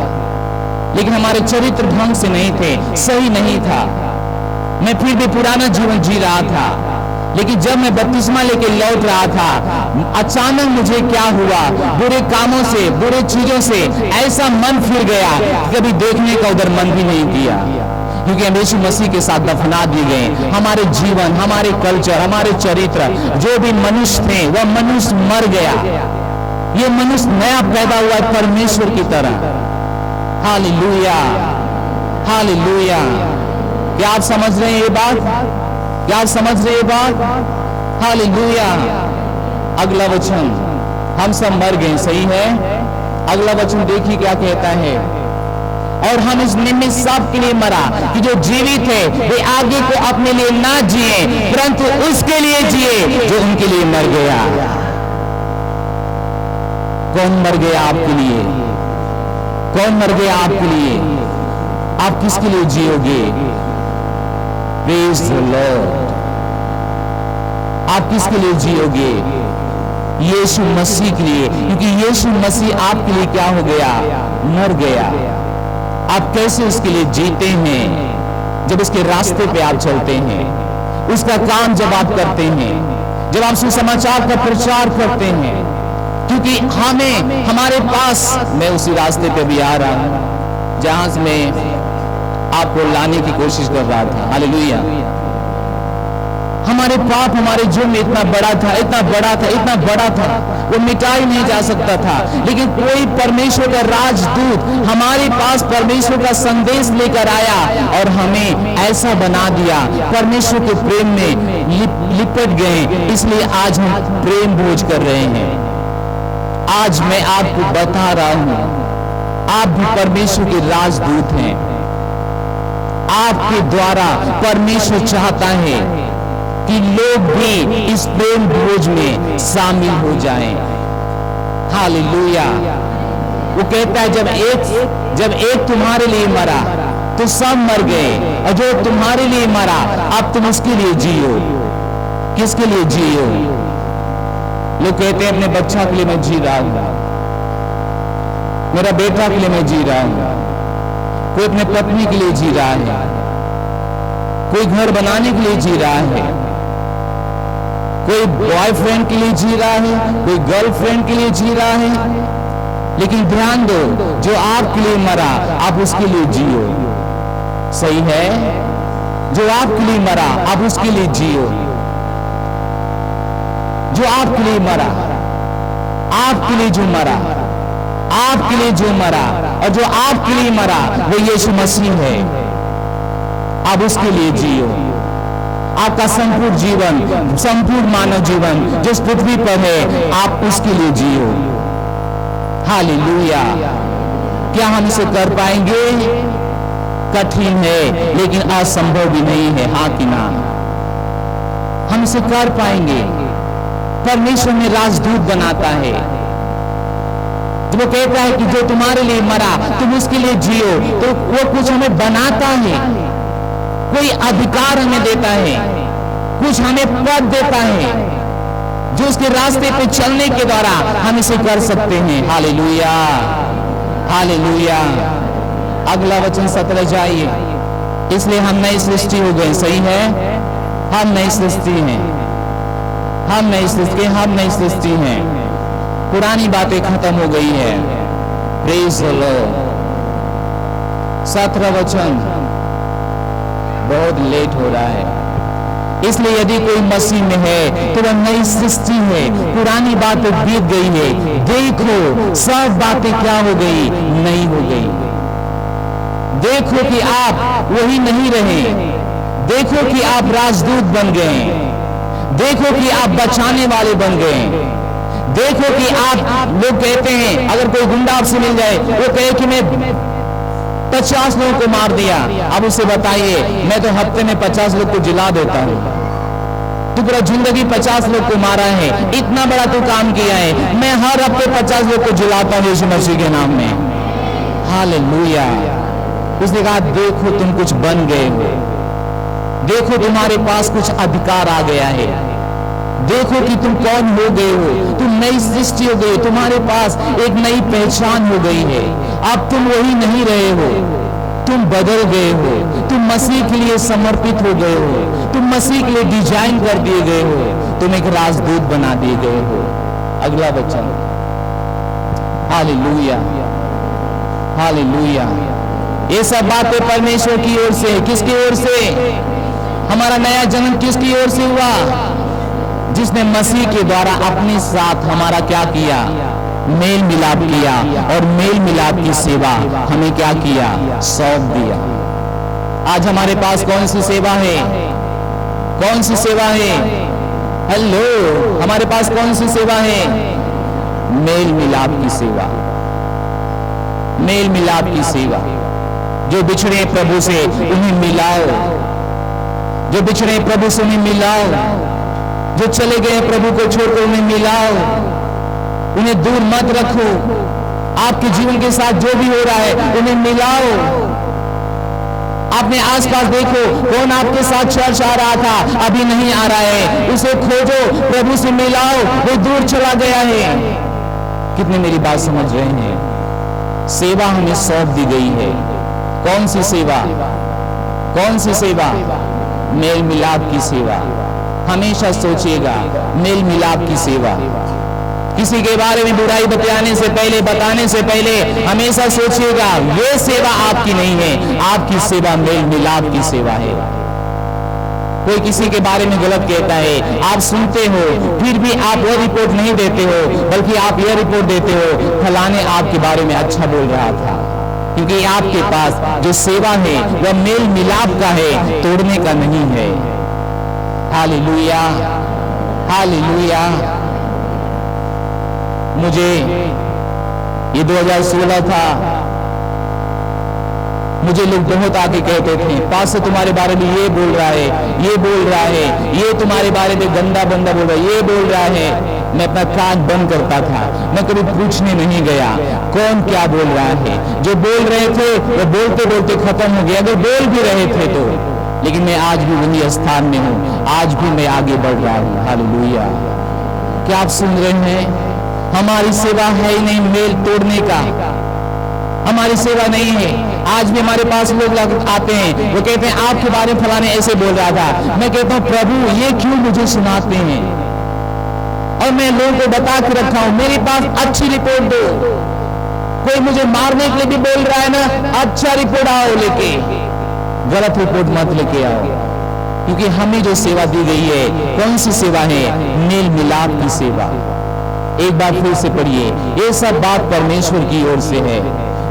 लेकिन हमारे चरित्र ढंग से नहीं थे, सही नहीं था। मैं फिर भी पुराना जीवन जी रहा था। लेकिन जब मैं बपतिस्मा लेके लौट रहा था, अचानक मुझे क्या हुआ, बुरे कामों से, बुरे चीजों से ऐसा मन फिर गया, कभी देखने का उधर मन भी नहीं किया। क्योंकि हम यीशु मसीह के साथ दफना दिए गए। हमारे जीवन, हमारे कल्चर, हमारे चरित्र, जो भी मनुष्य थे वह मनुष्य मर गया। ये मनुष्य नया पैदा हुआ है परमेश्वर की तरह। Hallelujah, hallelujah. क्या आप समझ रहे हैं ये बात? क्या आप समझ रहे हैं बात? हालेलुया। अगला वचन, हम सब मर गए, सही है। अगला वचन देखिए क्या कहता है। और हम इस निमित्त सब के लिए मरा कि जो जीवित है वे आगे को अपने लिए ना जिए, परंतु उसके लिए जिए जो उनके लिए मर गया। कौन मर गया आपके लिए? कौन मर गया आपके लिए? आप किसके लिए जियोगे? Praise the Lord. आप किसके लिए जियोगे? यीशु मसीह के लिए, क्योंकि यीशु मसीह आपके लिए क्या हो गया? मर गया। आप कैसे उसके लिए जीते हैं? जब उसके रास्ते पे आप चलते हैं, उसका काम जब आप करते हैं, जब आप सुसमाचार का प्रचार करते हैं, क्योंकि हमें हमारे पास, मैं उसी रास्ते पे भी आ रहा हूं जहां से मैं आपको लाने की कोशिश कर रहा था। हालेलुया। हमारे पाप, हमारे जुर्म इतना बड़ा था, इतना बड़ा था, इतना बड़ा था, वो मिटाई नहीं जा सकता था। लेकिन कोई परमेश्वर का राजदूत हमारे पास परमेश्वर का संदेश लेकर आया और हमें ऐसा बना दिया, परमेश्वर के प्रेम में लिपट गए। इसलिए आज हम प्रेम भोज कर रहे हैं। आज मैं आपको बता रहा हूं, आप भी परमेश्वर के राजदूत हैं। आपके द्वारा परमेश्वर चाहता है कि लोग भी इस प्रेम भोज में शामिल हो जाएं। हालेलुया। वो कहता है जब एक तुम्हारे लिए मरा तो सब मर गए, और जो तुम्हारे लिए मरा अब तुम उसके लिए जियो। किसके लिए जियो? लोग कहते हैं अपने बच्चा के लिए मैं जी रहा हूं, मेरा बेटा के लिए मैं जी रहा हूं, कोई अपने पत्नी के लिए जी रहा है, कोई घर बनाने के लिए जी रहा है, कोई बॉयफ्रेंड के लिए जी रहा है, कोई गर्लफ्रेंड के लिए जी रहा है। लेकिन ध्यान दो, जो आपके लिए मरा आप उसके लिए जियो। सही है? जो आपके लिए मरा आप उसके लिए जियो। जो आपके लिए मरा, आपके लिए जो मरा, आपके लिए जो मरा, और जो आपके लिए मरा वो यीशु मसीह है। आप उसके लिए जियो। आपका संपूर्ण जीवन, संपूर्ण मानव जीवन जिस पृथ्वी पर है, आप उसके लिए जियो। हालेलुया। क्या हम इसे कर पाएंगे? कठिन है, लेकिन असंभव भी नहीं है। हाँ कि ना? हम इसे कर पाएंगे। परमेश्वर में राजदूत बनाता है। जब वो कहता है कि जो तुम्हारे लिए मरा तुम उसके लिए जियो, तो वो कुछ हमें बनाता है, कोई अधिकार हमें देता है, कुछ हमें पद देता है, जो उसके रास्ते पे चलने के द्वारा हम इसे कर सकते हैं। Hallelujah, hallelujah. अगला वचन 17 जाइए। इसलिए हम नई सृष्टि हो गए। सही है? हम नई सृष्टि हैं, हम नई सृष्टि, हम नई सृष्टि हैं। पुरानी बातें खत्म हो गई है। Praise the Lord. 17 वचन बहुत लेट हो रहा है। इसलिए यदि कोई मसीह में है तो वह नई सृष्टि है, पुरानी बातें बीत गई है, देखो सब बातें क्या हो गई? नई हो गई। देखो कि आप वही नहीं रहे, देखो कि आप राजदूत बन गए, देखो कि आप बचाने वाले बन गए, देखो कि आप, लोग कहते हैं अगर कोई गुंडा आपसे मिल जाए, वो कहे कि मैं 50 लोगों को मार दिया। अब उसे बताइए, मैं तो हफ्ते में 50 लोग को जिला देता हूं। तू पूरा जिंदगी 50 लोग को मारा है, इतना बड़ा तू काम किया है, मैं हर हफ्ते 50 लोग को जिलाता हूं यीशु मसीह के नाम में। हालेलुया। उसने कहा देखो तुम कुछ बन गए हो, देखो तुम्हारे पास कुछ अधिकार आ गया है, देखो कि तुम कौन हो गए हो, तुम नई सृष्टि हो गई, तुम्हारे पास एक नई पहचान हो गई है। अब तुम वही नहीं रहे हो, तुम बदल गए हो, तुम मसीह के लिए समर्पित हो गए हो, तुम मसीह के लिए डिजाइन कर दिए गए हो, तुम एक राजदूत बना दिए गए हो। अगला वचन। Hallelujah, hallelujah. ये सब बातें परमेश्वर की ओर से। किसकी ओर से? हमारा नया जन्म किसकी ओर से हुआ? जिसने मसीह के द्वारा अपने साथ हमारा क्या किया? मेल मिलाप किया, और मेल मिलाप की सेवा हमें क्या किया? सौंप दिया। आज हमारे पास कौन सी सेवा है? कौन सी सेवा है? हेलो, हमारे पास कौन सी सेवा है? मेल मिलाप की सेवा। मेल मिलाप की सेवा। जो बिछड़े प्रभु से उन्हें मिलाओ, जो बिछड़े प्रभु से उन्हें मिलाओ, जो चले गए प्रभु को छोड़कर उन्हें मिलाओ, उन्हें दूर मत रखो। आपके जीवन के साथ जो भी हो रहा है उन्हें मिलाओ। अपने आसपास देखो, कौन आपके साथ चर्च आ रहा था अभी नहीं आ रहा है, उसे खोजो, प्रभु से मिलाओ, वो दूर चला गया है। कितने मेरी बात समझ रहे हैं? सेवा हमें सौंप दी गई है। कौन सी सेवा? कौन सी सेवा? मेल मिलाप की सेवा। हमेशा सोचिएगा, मेल मिलाप की सेवा। किसी के बारे में बुराई बताने से पहले हमेशा सोचिएगा ये सेवा आपकी नहीं है, आपकी सेवा मेल मिलाप की सेवा है। कोई किसी के बारे में गलत कहता है, आप सुनते हो, फिर भी आप वो रिपोर्ट नहीं देते हो, बल्कि आप यह रिपोर्ट देते हो फलाने आपके बारे में अच्छा बोल रहा था, क्योंकि आपके पास जो सेवा है वह मेल मिलाप का है, तोड़ने का नहीं है। Hallelujah, hallelujah. मुझे ये 2016 था, मुझे लोग बहुत आके कहते थे पास्टर तुम्हारे बारे में ये बोल रहा है, ये बोल रहा है, ये तुम्हारे बारे में गंदा बंदा बोल रहा है, ये बोल रहा है। मैं अपना कान बंद करता था, मैं कभी पूछने नहीं गया कौन क्या बोल रहा है। जो बोल रहे थे वो बोलते बोलते खत्म हो गया, अगर बोल भी रहे थे तो। लेकिन मैं आज भी वही स्थान में हूं, आज भी मैं आगे बढ़ रहा हूं। हालेलुया। क्या आप सुन रहे हैं? हमारी सेवा है ही नहीं मेल तोड़ने का, हमारी सेवा नहीं है। आज भी हमारे पास लोग आते हैं, वो कहते हैं आपके बारे में फलाने ऐसे बोल रहा था। मैं कहता हूं प्रभु ये क्यों मुझे सुनाते हैं? और मैं लोगों को बता के रखा हूं मेरे पास अच्छी रिपोर्ट दो। कोई मुझे मारने के लिए भी बोल रहा है ना, अच्छा रिपोर्ट आओ लेके, गलत रिपोर्ट मत लेके आओ। क्योंकि हमें जो सेवा दी गई है, कौन सी सेवा है? मेल मिलाप की सेवा। एक बार फिर से पढ़िए, ये सब बात परमेश्वर की ओर से है,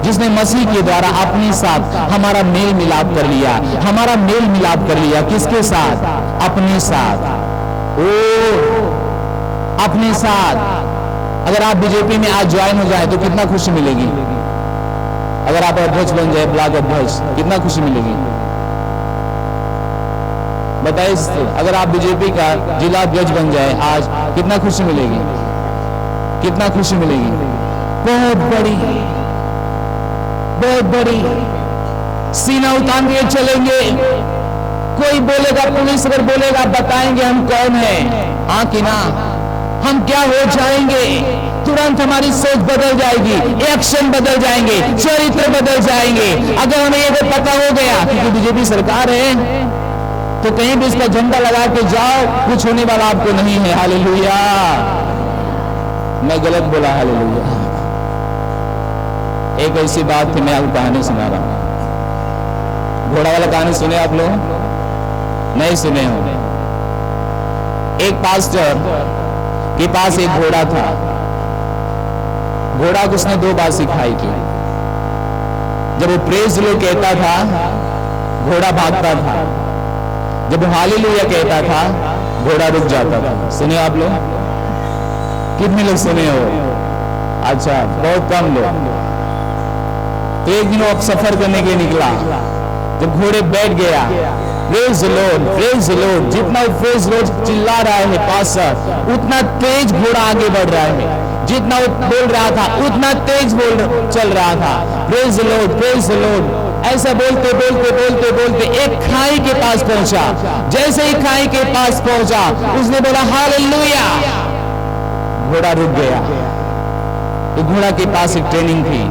जिसने मसीह के द्वारा अपने साथ हमारा मेल मिलाप कर लिया। हमारा मेल मिलाप कर लिया किसके साथ? अपने साथ। ओ अपने साथ। अगर आप बीजेपी में आज ज्वाइन हो जाए तो कितना खुशी मिलेगी? अगर आप अध्यक्ष बन जाए, ब्लॉक अध्यक्ष, कितना खुशी मिलेगी? बताइए, अगर आप बीजेपी का जिला अध्यक्ष बन जाए आज, कितना खुशी मिलेगी? कितना खुशी मिलेगी? बहुत बड़ी, बहुत बड़ी। सीना उतार के चलेंगे। कोई बोलेगा, पुलिस अगर बोलेगा, बताएंगे हम कौन हैं। हाँ कि ना? हम क्या हो जाएंगे? तुरंत हमारी सोच बदल जाएगी, एक्शन बदल जाएंगे, चरित्र बदल जाएंगे। अगर हमें ये तो पता हो गया कि बीजेपी सरकार है, तो कहीं भी इसका झंडा लगा के जाओ, कुछ होने वाला आपको नहीं है। हालेलुया। मैं गलत बोला? हालेलुया। एक ऐसी बात थी, मैं आपको कहानी सुना रहा हूं। घोड़ा वाला कहानी सुने आप लोग? नहीं सुने हो? एक पास्टर के पास एक घोड़ा था। घोड़ा को उसने 2 बार सिखाई थी। जब वो प्रेज लो कहता था, घोड़ा भागता था। जब वो हालेलुया कहता था, घोड़ा रुक जाता था। सुने आप लोग? कितने लोग सुने हो? अच्छा, बहुत कम लोग। तो एक दिन वो सफर करने के निकला। जब घोड़े बैठ गया, praise the Lord, praise the Lord, जितना प्रेज लॉर्ड चिल्ला रहा है पास्टर, उतना तेज घोड़ा आगे बढ़ रहा है। जितना वो बोल रहा था उतना तेज चल रहा था। Praise the Lord, praise the Lord. ऐसा बोलते बोलते बोलते बोलते एक खाई के पास पहुंचा। जैसे ही खाई के पास पहुंचा, उसने बोला हालेलुया। घोड़ा रुक गया। तो घोड़ा के पास एक ट्रेनिंग थी,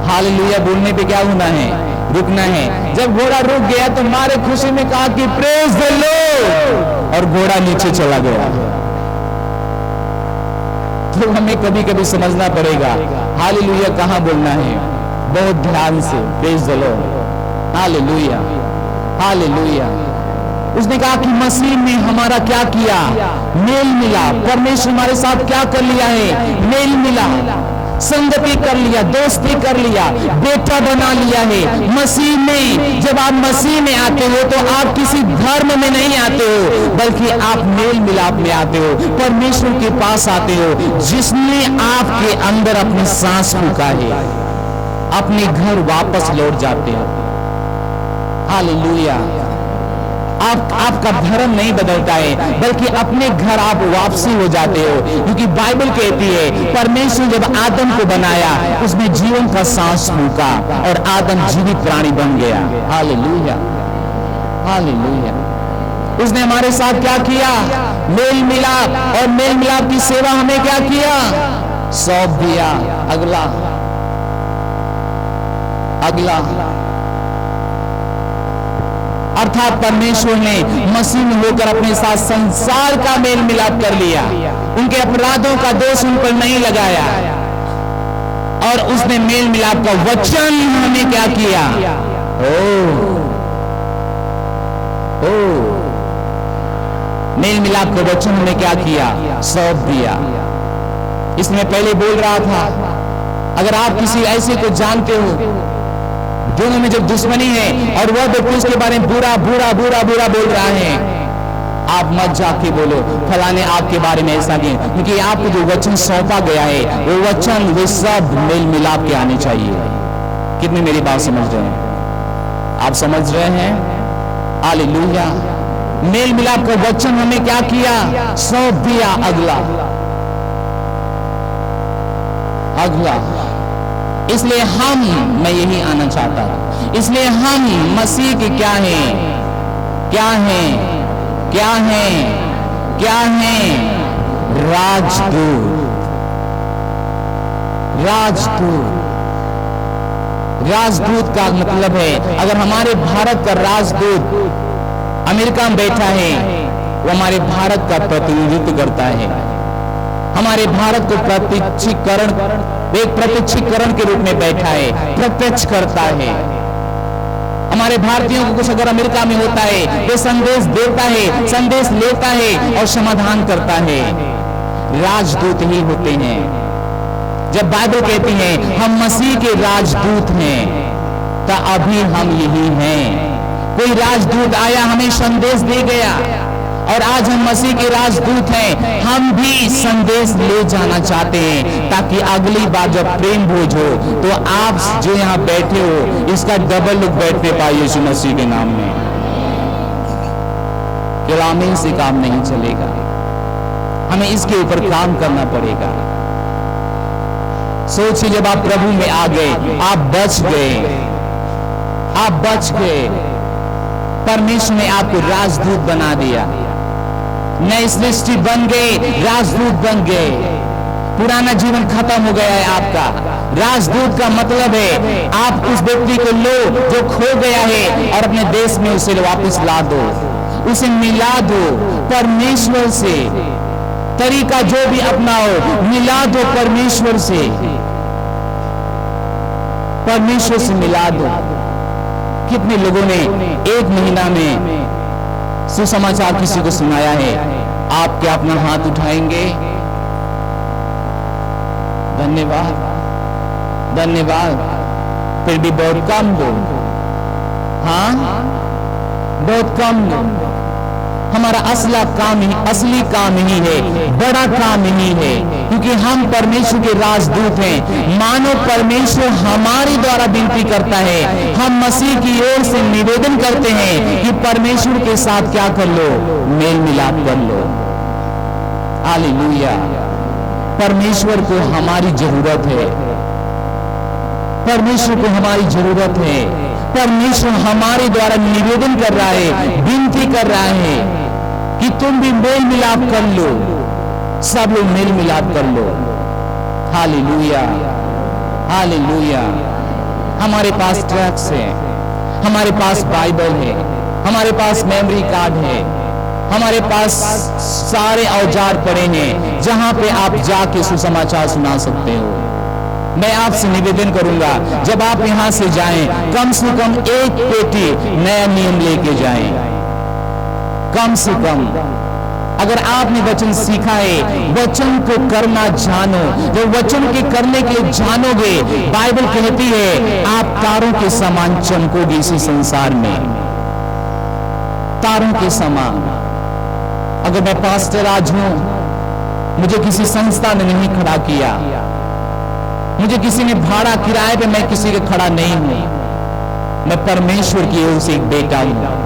हालेलुया बोलने पे क्या होना है? रुकना है। जब घोड़ा रुक गया तो मारे खुशी में कहा कि प्रेज द लॉर्ड, और घोड़ा नीचे चला गया। तो हमें कभी कभी समझना पड़ेगा हालेलुया कहां बोलना है, बहुत ध्यान से। Praise the Lord, hallelujah, hallelujah. उसने कहा कि मसीह ने हमारा क्या किया? मेल मिला। परमेश्वर हमारे साथ क्या कर लिया है? मेल मिला, संगति कर लिया, दोस्ती कर लिया, बेटा बना लिया है मसीह में। जब आप मसीह में आते हो तो आप किसी धर्म में नहीं आते हो, बल्कि आप मेल मिलाप में आते हो, परमेश्वर के पास आते हो, जिसने आपके अंदर अपनी सांस फूंका है। अपने घर वापस लौट जाते हो। हालेलुया। आपका धर्म नहीं बदलता है, बल्कि अपने घर आप वापसी हो जाते हो। क्योंकि बाइबल कहती है परमेश्वर जब आदम को बनाया, उसमें जीवन का सांस फूंका और आदम जीवित प्राणी बन गया। Hallelujah, hallelujah. उसने हमारे साथ क्या किया? मेल मिलाप। और मेल मिलाप की सेवा हमें क्या किया? सौंप दिया। अगला, अगला, अर्थात परमेश्वर ने मसीह में होकर अपने साथ संसार का मेल मिलाप कर लिया, उनके अपराधों का दोष उन पर नहीं लगाया, और उसने मेल मिलाप का वचन हमें क्या किया? मेल मिलाप का वचन हमें क्या किया? सौंप दिया। इसमें पहले बोल रहा था, अगर आप किसी ऐसे को जानते हो दोनों में जब दुश्मनी है और वह व्यक्ति उसके बारे में बुरा बुरा बुरा बुरा बोल रहा है, आप मत जाके बोलो फलाने आपके बारे में ऐसा नहीं, क्योंकि आपको जो वचन सौंपा गया है वो वचन वे सब मेल मिलाप के आने चाहिए। कितने मेरी बात समझ रहे हैं? आप समझ रहे हैं? हालेलुया। मेल मिलाप का वचन हमें क्या किया? सौंप दिया। अगला इसलिए मैं यही आना चाहता था, इसलिए हम मसीह के क्या हैं? क्या हैं? क्या हैं? क्या हैं? राजदूत। राजदूत। राजदूत का मतलब है, अगर हमारे भारत का राजदूत अमेरिका में बैठा है, वो हमारे भारत का प्रतिनिधित्व करता है, हमारे भारत को एक प्रत्यक्षीकरण के रूप में बैठा है, प्रत्यक्ष करता है। हमारे भारतीयों को कुछ अगर अमेरिका में होता है, वो संदेश देता है, संदेश लेता है और समाधान करता है। राजदूत ही होते हैं। जब बाइबल कहती है हम मसीह के राजदूत हैं, तो अभी हम यही हैं। कोई राजदूत आया, हमें संदेश दे गया, और आज हम मसीह के राजदूत हैं। हम भी संदेश ले जाना चाहते हैं, ताकि अगली बार जब प्रेम भोज हो तो आप जो यहाँ बैठे हो इसका डबल लुक बैठने पाए यीशु मसीह के नाम में। कलामी से काम नहीं चलेगा, हमें इसके ऊपर काम करना पड़ेगा। सोचिए, जब आप प्रभु में आ गए, आप बच गए, आप बच गए। परमेश्वर ने आपको राजदूत बना दिया, नई सृष्टि बन गए, राजदूत बन गए। पुराना जीवन खत्म हो गया है आपका। राजदूत का मतलब है आप उस व्यक्ति को लो जो खो गया है और अपने देश में उसे वापस ला दो, उसे मिला दो परमेश्वर से। तरीका जो भी अपनाओ, मिला दो परमेश्वर से, परमेश्वर से मिला दो। कितने लोगों ने एक महीना में सुसमाचार किसी को सुनाया है? आप क्या अपना हाथ उठाएंगे? धन्यवाद, धन्यवाद। फिर भी बहुत कम लोग, हाँ, बहुत कम लोग। हमारा असली काम ही है, बड़ा काम ही है, क्योंकि हम परमेश्वर के राजदूत हैं। मानो परमेश्वर हमारे द्वारा विनती करता है, हम मसीह की ओर से निवेदन करते हैं कि परमेश्वर के साथ क्या कर लो? मेल मिलाप कर लो। हालेलुया। परमेश्वर को हमारी जरूरत है, परमेश्वर को हमारी जरूरत है। परमेश्वर हमारे द्वारा निवेदन कर रहा है, विनती कर रहा है कि तुम भी मेल मिलाप कर लो, सब लोग मेल मिलाप कर लो। Hallelujah, hallelujah. हमारे पास ट्रैक्स है, हमारे पास बाइबल है, हमारे पास मेमोरी कार्ड है, हमारे पास सारे औजार पड़े हैं जहां पे आप जाके सुसमाचार सुना सकते हो। मैं आपसे निवेदन करूंगा, जब आप यहां से जाएं, कम से कम एक पेटी नया नियम लेके जाएं, कम से कम। अगर आपने वचन सीखा है, वचन को करना जानो। जब वचन के करने के लिए जानोगे, बाइबल कहती है आप तारों के समान चमकोगे इसी संसार में, तारों के समान। अगर मैं पास्टर आज हूं, मुझे किसी संस्था ने नहीं खड़ा किया, मुझे किसी ने भाड़ा किराए पे, मैं किसी के खड़ा नहीं हूं। मैं परमेश्वर की ओर से एक बेटा हूं,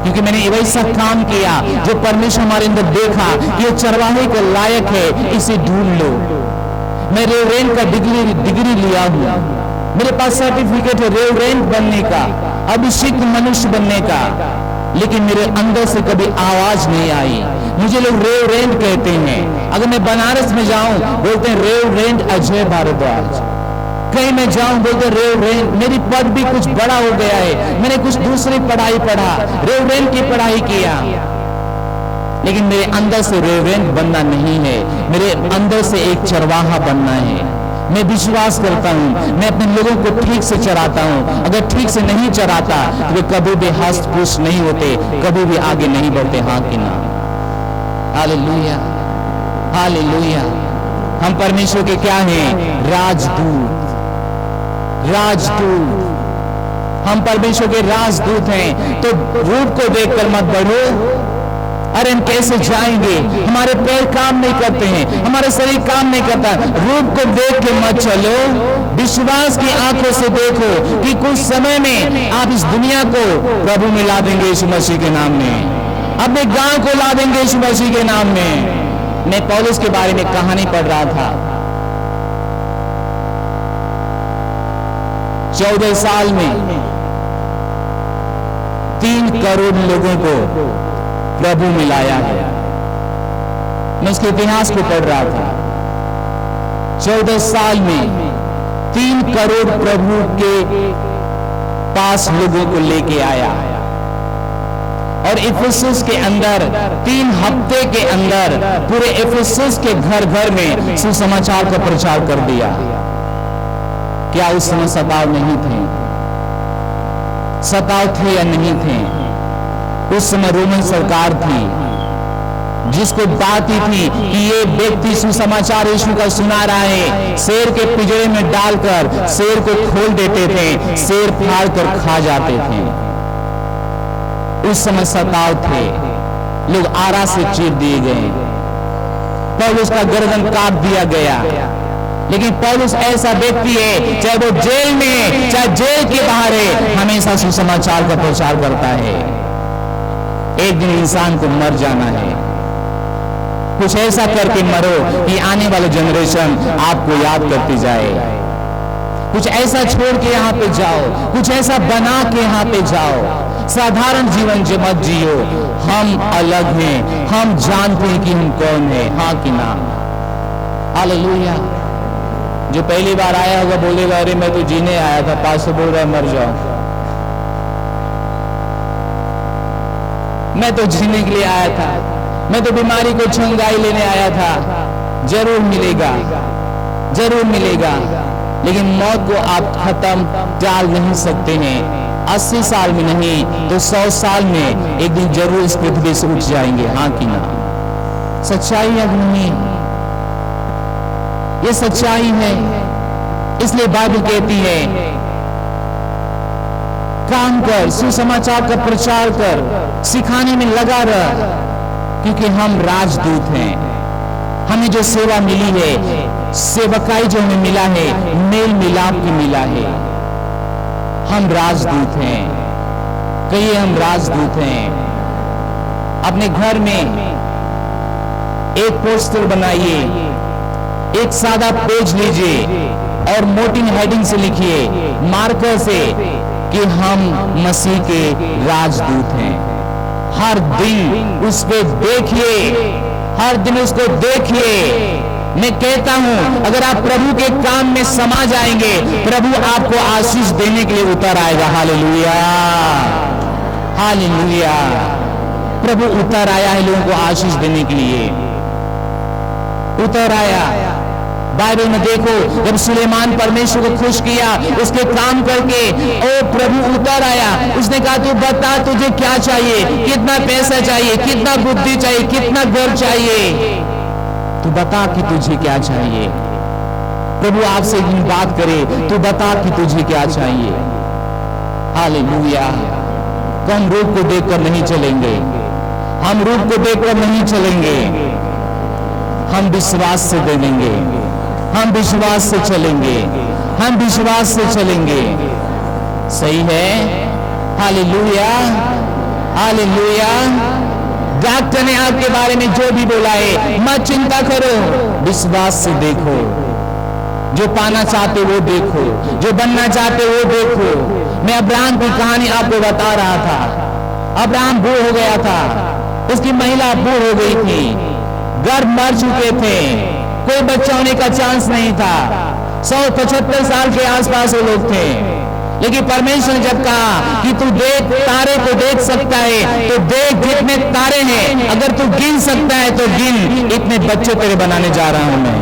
क्योंकि मैंने वैसा काम किया जो परमेश्वर हमारे अंदर देखा कि ये चरवाहे के लायक है, इसे ढूंढ लो। मैं रेवरेंट का डिग्री लिया हूं, मेरे पास सर्टिफिकेट है रेवरेंट बनने का, अभिषिक्त मनुष्य बनने का, लेकिन मेरे अंदर से कभी आवाज नहीं आई। मुझे लोग रेवरेंट कहते हैं। अगर मैं बनारस में जाऊं, बोलते हैं रेवरेंट अजय भारद्वाज। कहीं मैं जाऊं बोलते रेवरेंड, मेरी पद भी कुछ बड़ा हो गया है, मैंने कुछ दूसरी पढ़ाई पढ़ा, रेवरेंड की पढ़ाई किया, लेकिन मेरे अंदर से रेवरेंड बनना नहीं है, मेरे अंदर से एक चरवाहा बनना है। मैं विश्वास करता हूं, मैं अपने लोगों को ठीक से चराता हूं। अगर ठीक से नहीं चराता तो वे कभी भी हस्त पुष्ट नहीं होते, कभी भी आगे नहीं बढ़ते। हाँ कि ना? Hallelujah, hallelujah. हम परमेश्वर के क्या हैं? राजदूत, राजदूत। हम परमेश्वर के राजदूत हैं। तो रूप को देखकर मत बढ़ो। अरे हम कैसे जाएंगे? हमारे पैर काम नहीं करते हैं, हमारे शरीर काम नहीं करता। रूप को देख के मत चलो, विश्वास की आंखों से देखो कि कुछ समय में आप इस दुनिया को प्रभु में ला देंगे यीशु मसीह के नाम में, अपने गांव को ला देंगे यीशु मसीह के नाम में। मैं पौलुस के बारे में कहानी पढ़ रहा था। 14 साल में 3 करोड़ लोगों को प्रभु मिलाया है। मैं उसके इतिहास को पढ़ रहा था। 14 साल में 3 करोड़ प्रभु के पास लोगों को लेके आया, और इफिसुस के अंदर 3 हफ्ते के अंदर पूरे इफिसुस के घर घर में सुसमाचार का प्रचार कर दिया। क्या उस समय सताव नहीं थे? सताव थे या नहीं थे? उस समय रोमन सरकार थी जिसको बात ही थी कि ये व्यक्ति सुसमाचार यीशु का सुना रहा है। शेर के पिंजरे में डालकर शेर को खोल देते थे, शेर फाड़ कर खा जाते थे। उस समय सताव थे, लोग आरा से चीर दिए गए, पौलुस का गर्दन काट दिया गया। लेकिन पौलुस ऐसा व्यक्ति है, चाहे वो जेल में चाहे जेल के बाहर है, हमेशा सुसमाचार का प्रचार करता है। एक दिन इंसान को मर जाना है, कुछ ऐसा करके मरो कि आने वाले जनरेशन आपको याद करती जाए। कुछ ऐसा छोड़ के यहाँ पे जाओ, कुछ ऐसा बना के यहाँ पे जाओ। साधारण जीवन जो मत जियो। हम अलग हैं, हम जानते हैं कि हम कौन है। हाँ कि ना? हालेलुया। जो पहली बार आया होगा बोलेगा अरे मैं तो जीने आया था, पास बोल रहा है मर जाओ। मैं तो जीने के लिए आया था, मैं तो बीमारी को छंगाई लेने आया था। जरूर मिलेगा, जरूर मिलेगा, लेकिन मौत को आप खत्म टाल नहीं सकते हैं। 80 साल में नहीं तो 100 साल में एक दिन जरूर इस पृथ्वी से उठ जाएंगे। हाँ कि ना? सच्चाई है नहीं? ये सच्चाई है। इसलिए बाइबल कहती है काम कर, सुसमाचार का प्रचार कर, सिखाने में लगा रह, क्योंकि हम राजदूत हैं। हमें जो सेवा मिली है, सेवकाई जो हमें मिला है, मेल मिलाप की मिला है। हम राजदूत हैं। कहिए हम राजदूत हैं। अपने घर में एक पोस्टर बनाइए, एक सादा पेज लीजिए और मोटी हेडिंग से लिखिए मार्कर से कि हम मसीह के राजदूत हैं। हर दिन उस पे देखिए, हर दिन उसको देखिए। मैं कहता हूं अगर आप प्रभु के काम में समा जाएंगे, प्रभु आपको आशीष देने के लिए उतर आएगा। Hallelujah, hallelujah. प्रभु उतर आया है लोगों को आशीष देने के लिए, उतर आया। बाइबल में देखो जब सुलेमान परमेश्वर को खुश किया उसके काम करके, ओ प्रभु उतर आया। उसने कहा तू बता तुझे क्या चाहिए, कितना पैसा चाहिए, कितना बुद्धि चाहिए, कितना घर चाहिए, तू बता कि तुझे क्या चाहिए। प्रभु आपसे एक बात करे, तू बता कि तुझे क्या चाहिए। हालेलुया। तो हम रूप को देखकर नहीं चलेंगे, हम रूप को देखकर नहीं चलेंगे, हम विश्वास से दे देंगे, हम विश्वास से चलेंगे, हम विश्वास से चलेंगे। सही है? Hallelujah, hallelujah. डॉक्टर ने आपके बारे में जो भी बोला है मत चिंता करो, विश्वास से देखो। जो पाना चाहते वो देखो, जो बनना चाहते वो देखो। मैं अब्राहम की कहानी आपको बता रहा था। अब्राहम बूढ़ हो गया था, उसकी महिला बूढ़ हो गई थी, गर्भ मर चुके थे, कोई बच्चा होने का चांस नहीं था। 175 साल के आसपास वो लोग थे। लेकिन परमेश्वर ने जब कहा कि तू देख, तारे को देख सकता है तो देख जितने तारे हैं, अगर तू गिन सकता है तो गिन, इतने बच्चे तेरे बनाने जा रहा हूं मैं।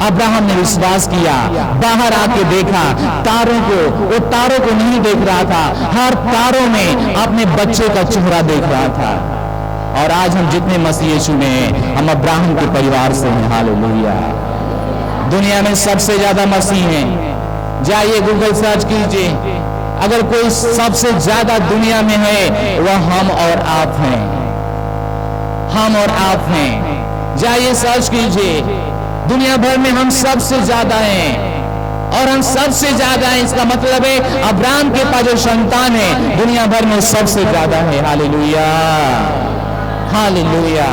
अब्राहम ने विश्वास किया, बाहर आके देखा तारों को, वो तारों को नहीं देख रहा था, हर तारों में अपने बच्चे का चेहरा देख रहा था। और आज हम जितने मसीह यीशु में हैं, हम अब्राहम के परिवार से हैं। हालेलुया। दुनिया में सबसे ज्यादा मसीह हैं। जाइए गूगल सर्च कीजिए, अगर कोई सबसे ज्यादा दुनिया में है वह हम और आप हैं। हम और आप हैं। जाइए सर्च कीजिए, दुनिया भर में हम सबसे ज्यादा हैं। और हम सबसे ज्यादा हैं, इसका मतलब है अब्राहम के पास जो संतान है दुनिया भर में सबसे ज्यादा है। Hallelujah, hallelujah.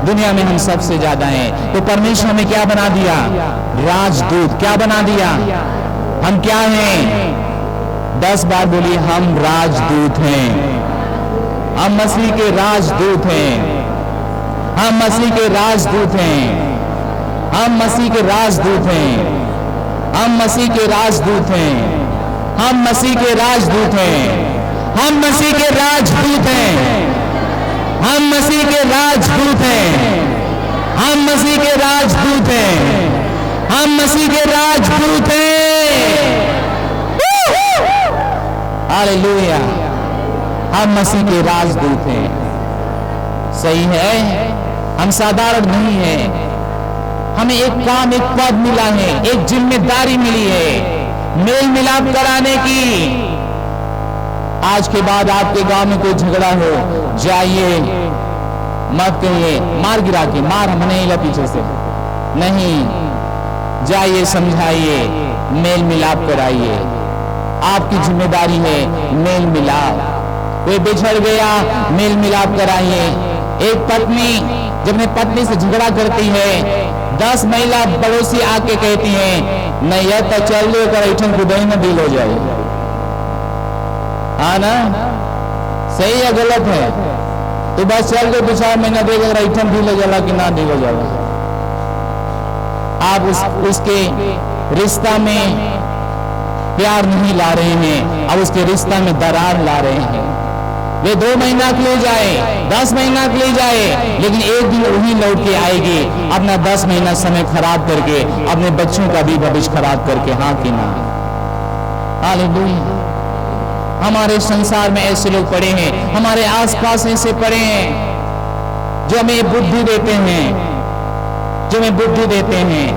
दुनिया में हम सबसे ज्यादा हैं। तो परमेश्वर ने क्या बना दिया? राजदूत। क्या बना दिया? हम क्या हैं? 10 बार बोलिए, हम राजदूत हैं। हम मसीह के राजदूत हैं। हम मसीह के राजदूत हैं। हम मसीह के राजदूत हैं। हम मसीह के राजदूत हैं। हम मसीह के राजदूत हैं। हम मसीह के राजदूत हैं। हम मसीह के राजदूत हैं। हम मसीह के राजदूत हैं। हम मसीह के राजदूत हैं। हालेलुया। हम मसीह के राजदूत हैं। सही है, हम साधारण नहीं हैं। हमें एक काम, एक पद मिला है, एक जिम्मेदारी मिली है, मेल मिलाप कराने की। आज के बाद आपके गांव में कोई झगड़ा हो, जाइए, मत कहिए मार गिरा के, मार हम नहीं ला पीछे से, नहीं, जाइए, समझाइए, मेल मिलाप कराइए। आपकी जिम्मेदारी है मेल मिलाप। कोई बिछड़ गया, मेल मिलाप कराइए। एक पत्नी जब अपनी पत्नी से झगड़ा करती है, 10 महिला पड़ोसी आके कहती हैं, नहीं यह तो चल लो कर ऐठन खुदाई में डील हो जाए। हाँ ना, सही है गलत है? तो बस चल दो, 2-4 महीना देगा ऐठन डील हो जाला कि ना डील हो जाला। आप उसके रिश्ता में प्यार नहीं ला रहे हैं, अब उसके रिश्ता में दरार ला रहे हैं। वे 2 महीना के लिए जाए, 10 महीना के लिए जाए, लेकिन एक दिन वही लौट के आएगी, अपना 10 महीना समय खराब करके, अपने बच्चों का भी भविष्य खराब करके। हाँ कि ना? हालेलुया। हमारे संसार में ऐसे लोग पड़े हैं, हमारे आसपास ऐसे पड़े हैं जो हमें बुद्धि देते हैं, जो हमें बुद्धि देते हैं।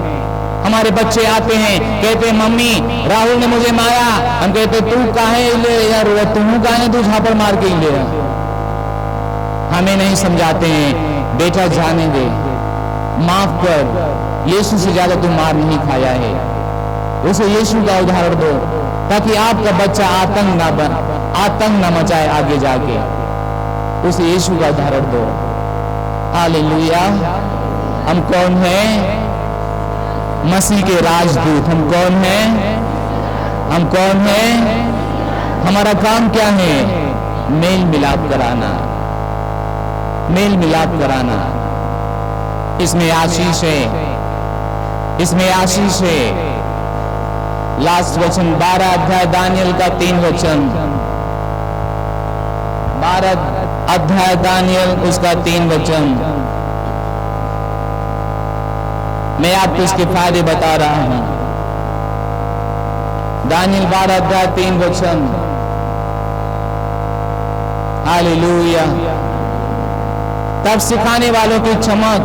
हमारे बच्चे आते हैं, कहते हैं मम्मी राहुल ने मुझे मारा। हम कहते तू काहे ले यार, तू काहे तू झापड़ मार के ले। हमें नहीं समझाते हैं, बेटा जाने दे, माफ कर, यीशु से ज्यादा तू मार नहीं खाया है। उसे यीशु का उदाहरण दो ताकि आपका बच्चा आतंक ना मचाए आगे जाके। उसे यीशु का उदाहरण दो। हालेलुया। हम कौन हैं? मसीह के राजदूत। हम कौन हैं? हम कौन हैं? हमारा काम क्या है? मेल मिलाप कराना, मेल मिलाप कराना। इसमें आशीष है, इसमें आशीष है। लास्ट वचन 12 अध्याय दानियल का 3 वचन, 12 अध्याय दानियल उसका 3 वचन। मैं आपको इसके फायदे बता रहा हूं। दानियल 12 अध्याय 3 वचन। हालेलुया। तब सिखाने वालों की चमक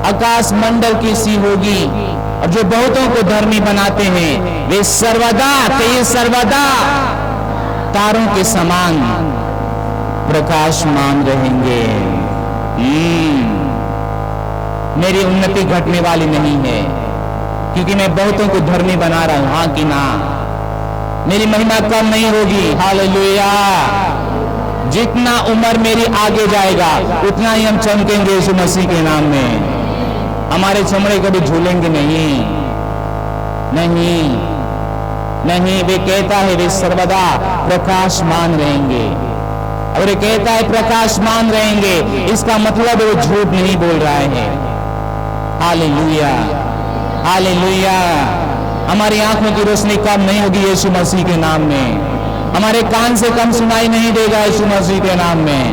आकाश मंडल की सी होगी, और जो बहुतों को धर्मी बनाते हैं वे सर्वदा, ते सर्वदा तारों के समान प्रकाशमान रहेंगे। मेरी उन्नति घटने वाली नहीं है, क्योंकि मैं बहुतों को धर्मी बना रहा हूं। हाँ कि ना? मेरी महिमा कम नहीं होगी। हालेलुया। जितना उम्र मेरी आगे जाएगा उतना ही हम चमकेंगे यीशु मसीह के नाम में। हमारे चमड़े कभी झूलेंगे नहीं, नहीं, नहीं। वे कहता है वे सर्वदा प्रकाशमान रहेंगे, और ये कहता है प्रकाशमान रहेंगे, इसका मतलब वो झूठ नहीं बोल रहा है। हालेलुया। हालेलुया। हमारी आंखों की रोशनी कम नहीं होगी यीशु मसीह के नाम में। हमारे कान से कम सुनाई नहीं देगा यीशु मसीह के नाम में।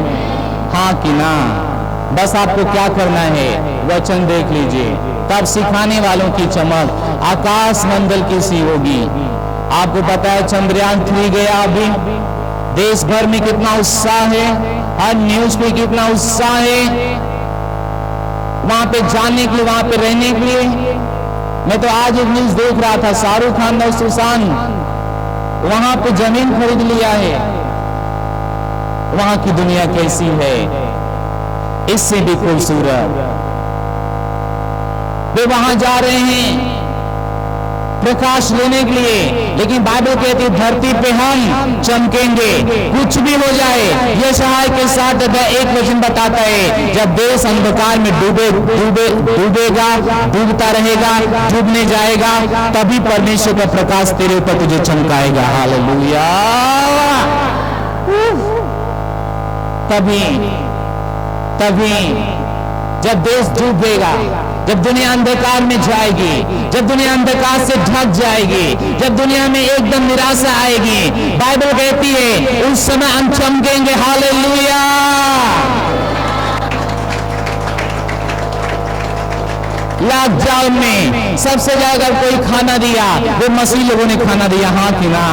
हाँ कि ना? बस आपको क्या करना है, वचन देख लीजिए, तब सिखाने वालों की चमक आकाश मंडल की सी होगी। आपको पता है चंद्रयान 3 गया, अभी देश भर में कितना उत्साह है, हर न्यूज पे कितना उत्साह है वहां पे जाने के लिए, वहां पे रहने के लिए। मैं तो आज एक न्यूज देख रहा था, शाहरुख खान और सुशांत वहां पे जमीन खरीद लिया है। वहां की दुनिया कैसी है, इससे भी खूबसूरत। वे वहां जा रहे हैं प्रकाश लेने के लिए, लेकिन बाइबल कहती है धरती पे हम चमकेंगे कुछ भी हो जाए। यह सहाय के साथ एक वचन बताता है, जब देश अंधकार में डूबेगा, डूबता रहेगा, डूबने जाएगा, तभी परमेश्वर का प्रकाश तेरे ऊपर तुझे चमकाएगा। हालेलुया। तभी जब देश डूबेगा, जब दुनिया अंधकार में जाएगी, जब दुनिया अंधकार से ढक जाएगी, जब दुनिया में एकदम निराशा आएगी, बाइबल कहती है उस समय हम चमकेंगे। हालेलुया। लॉकडाउन में सबसे ज्यादा कोई खाना दिया, वो मसीह लोगों ने खाना दिया। हाँ कि ना?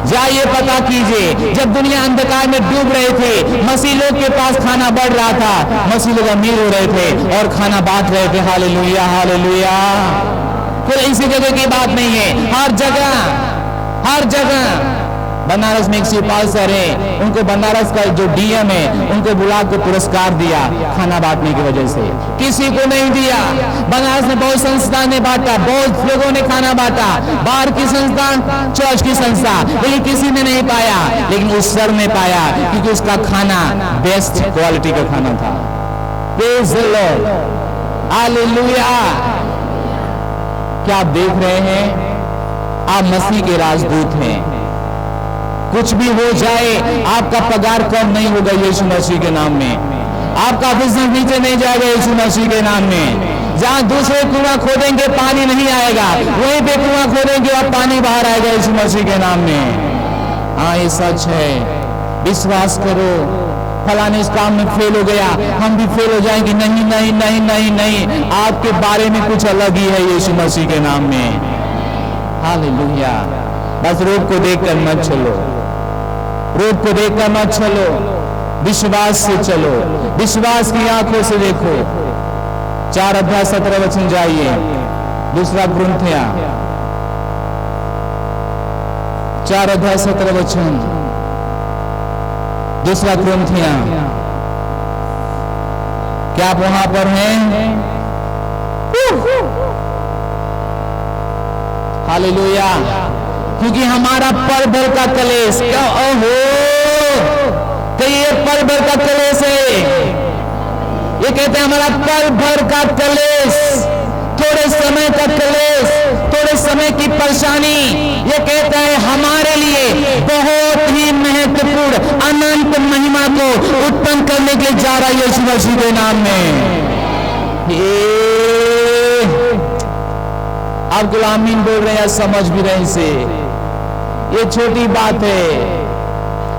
जाइए पता कीजिए, जब दुनिया अंधकार में डूब रहे थे, मसीह लोग के पास खाना बढ़ रहा था, मसीह लोग अमीर हो रहे थे और खाना बांट रहे थे। Hallelujah, hallelujah. कोई इसी जगह की बात नहीं है, हर जगह। बनारस में एक शिवपाल है, उनको बनारस का जो डीएम है उनको बुला के पुरस्कार दिया खाना बांटने की वजह से। किसी को नहीं दिया। बनारस में बहुत संस्था ने बांटा, बहुत लोगों ने खाना बांटा, बाहर की संस्था, चर्च की संस्था, लेकिन किसी ने नहीं पाया। लेकिन उस सर ने पाया, क्योंकि उसका खाना बेस्ट क्वालिटी का खाना था। Praise the Lord, hallelujah. क्या आप देख रहे हैं? आप मसीह के राजदूत हैं। कुछ भी हो जाए, आपका पगार कम नहीं होगा यीशु मसीह के नाम में। आपका बिजनेस नीचे नहीं जाएगा यीशु मसीह के नाम में। जहां दूसरे कुआं खोदेंगे पानी नहीं आएगा, वहीं पे कुआं खोदेंगे और पानी बाहर आएगा यीशु मसीह के नाम में। हाँ, ये सच है। विश्वास करो। फलाने इस काम में फेल हो गया, हम भी फेल हो जाएंगे। नहीं नहीं नहीं नहीं नहीं, आपके बारे में कुछ अलग ही है यीशु मसीह के नाम में। हालेलुया। बस रोग को देखकर मत चलो, रोग को देखकर मत चलो, विश्वास से चलो, विश्वास की आंखों से देखो। 4 अध्याय 17 वचन जाइए, दूसरा कुरिन्थिया 4 अध्याय 17 वचन, दूसरा कुरिन्थिया। क्या आप वहां पर हैं? हालेलुया। क्योंकि हमारा पल भर का कलेश, क्या ओहो, तो ये पल भर का कलेश है। ये कहते हैं हमारा पल भर का कलेश, थोड़े समय का कलेश, थोड़े समय की परेशानी, ये कहता है हमारे लिए बहुत ही महत्वपूर्ण अनंत महिमा को उत्पन्न करने के लिए जा रहा है यीशु मसीह के नाम में। आप गुलामीन बोल रहे हैं, समझ भी रहे से, ये छोटी बात है।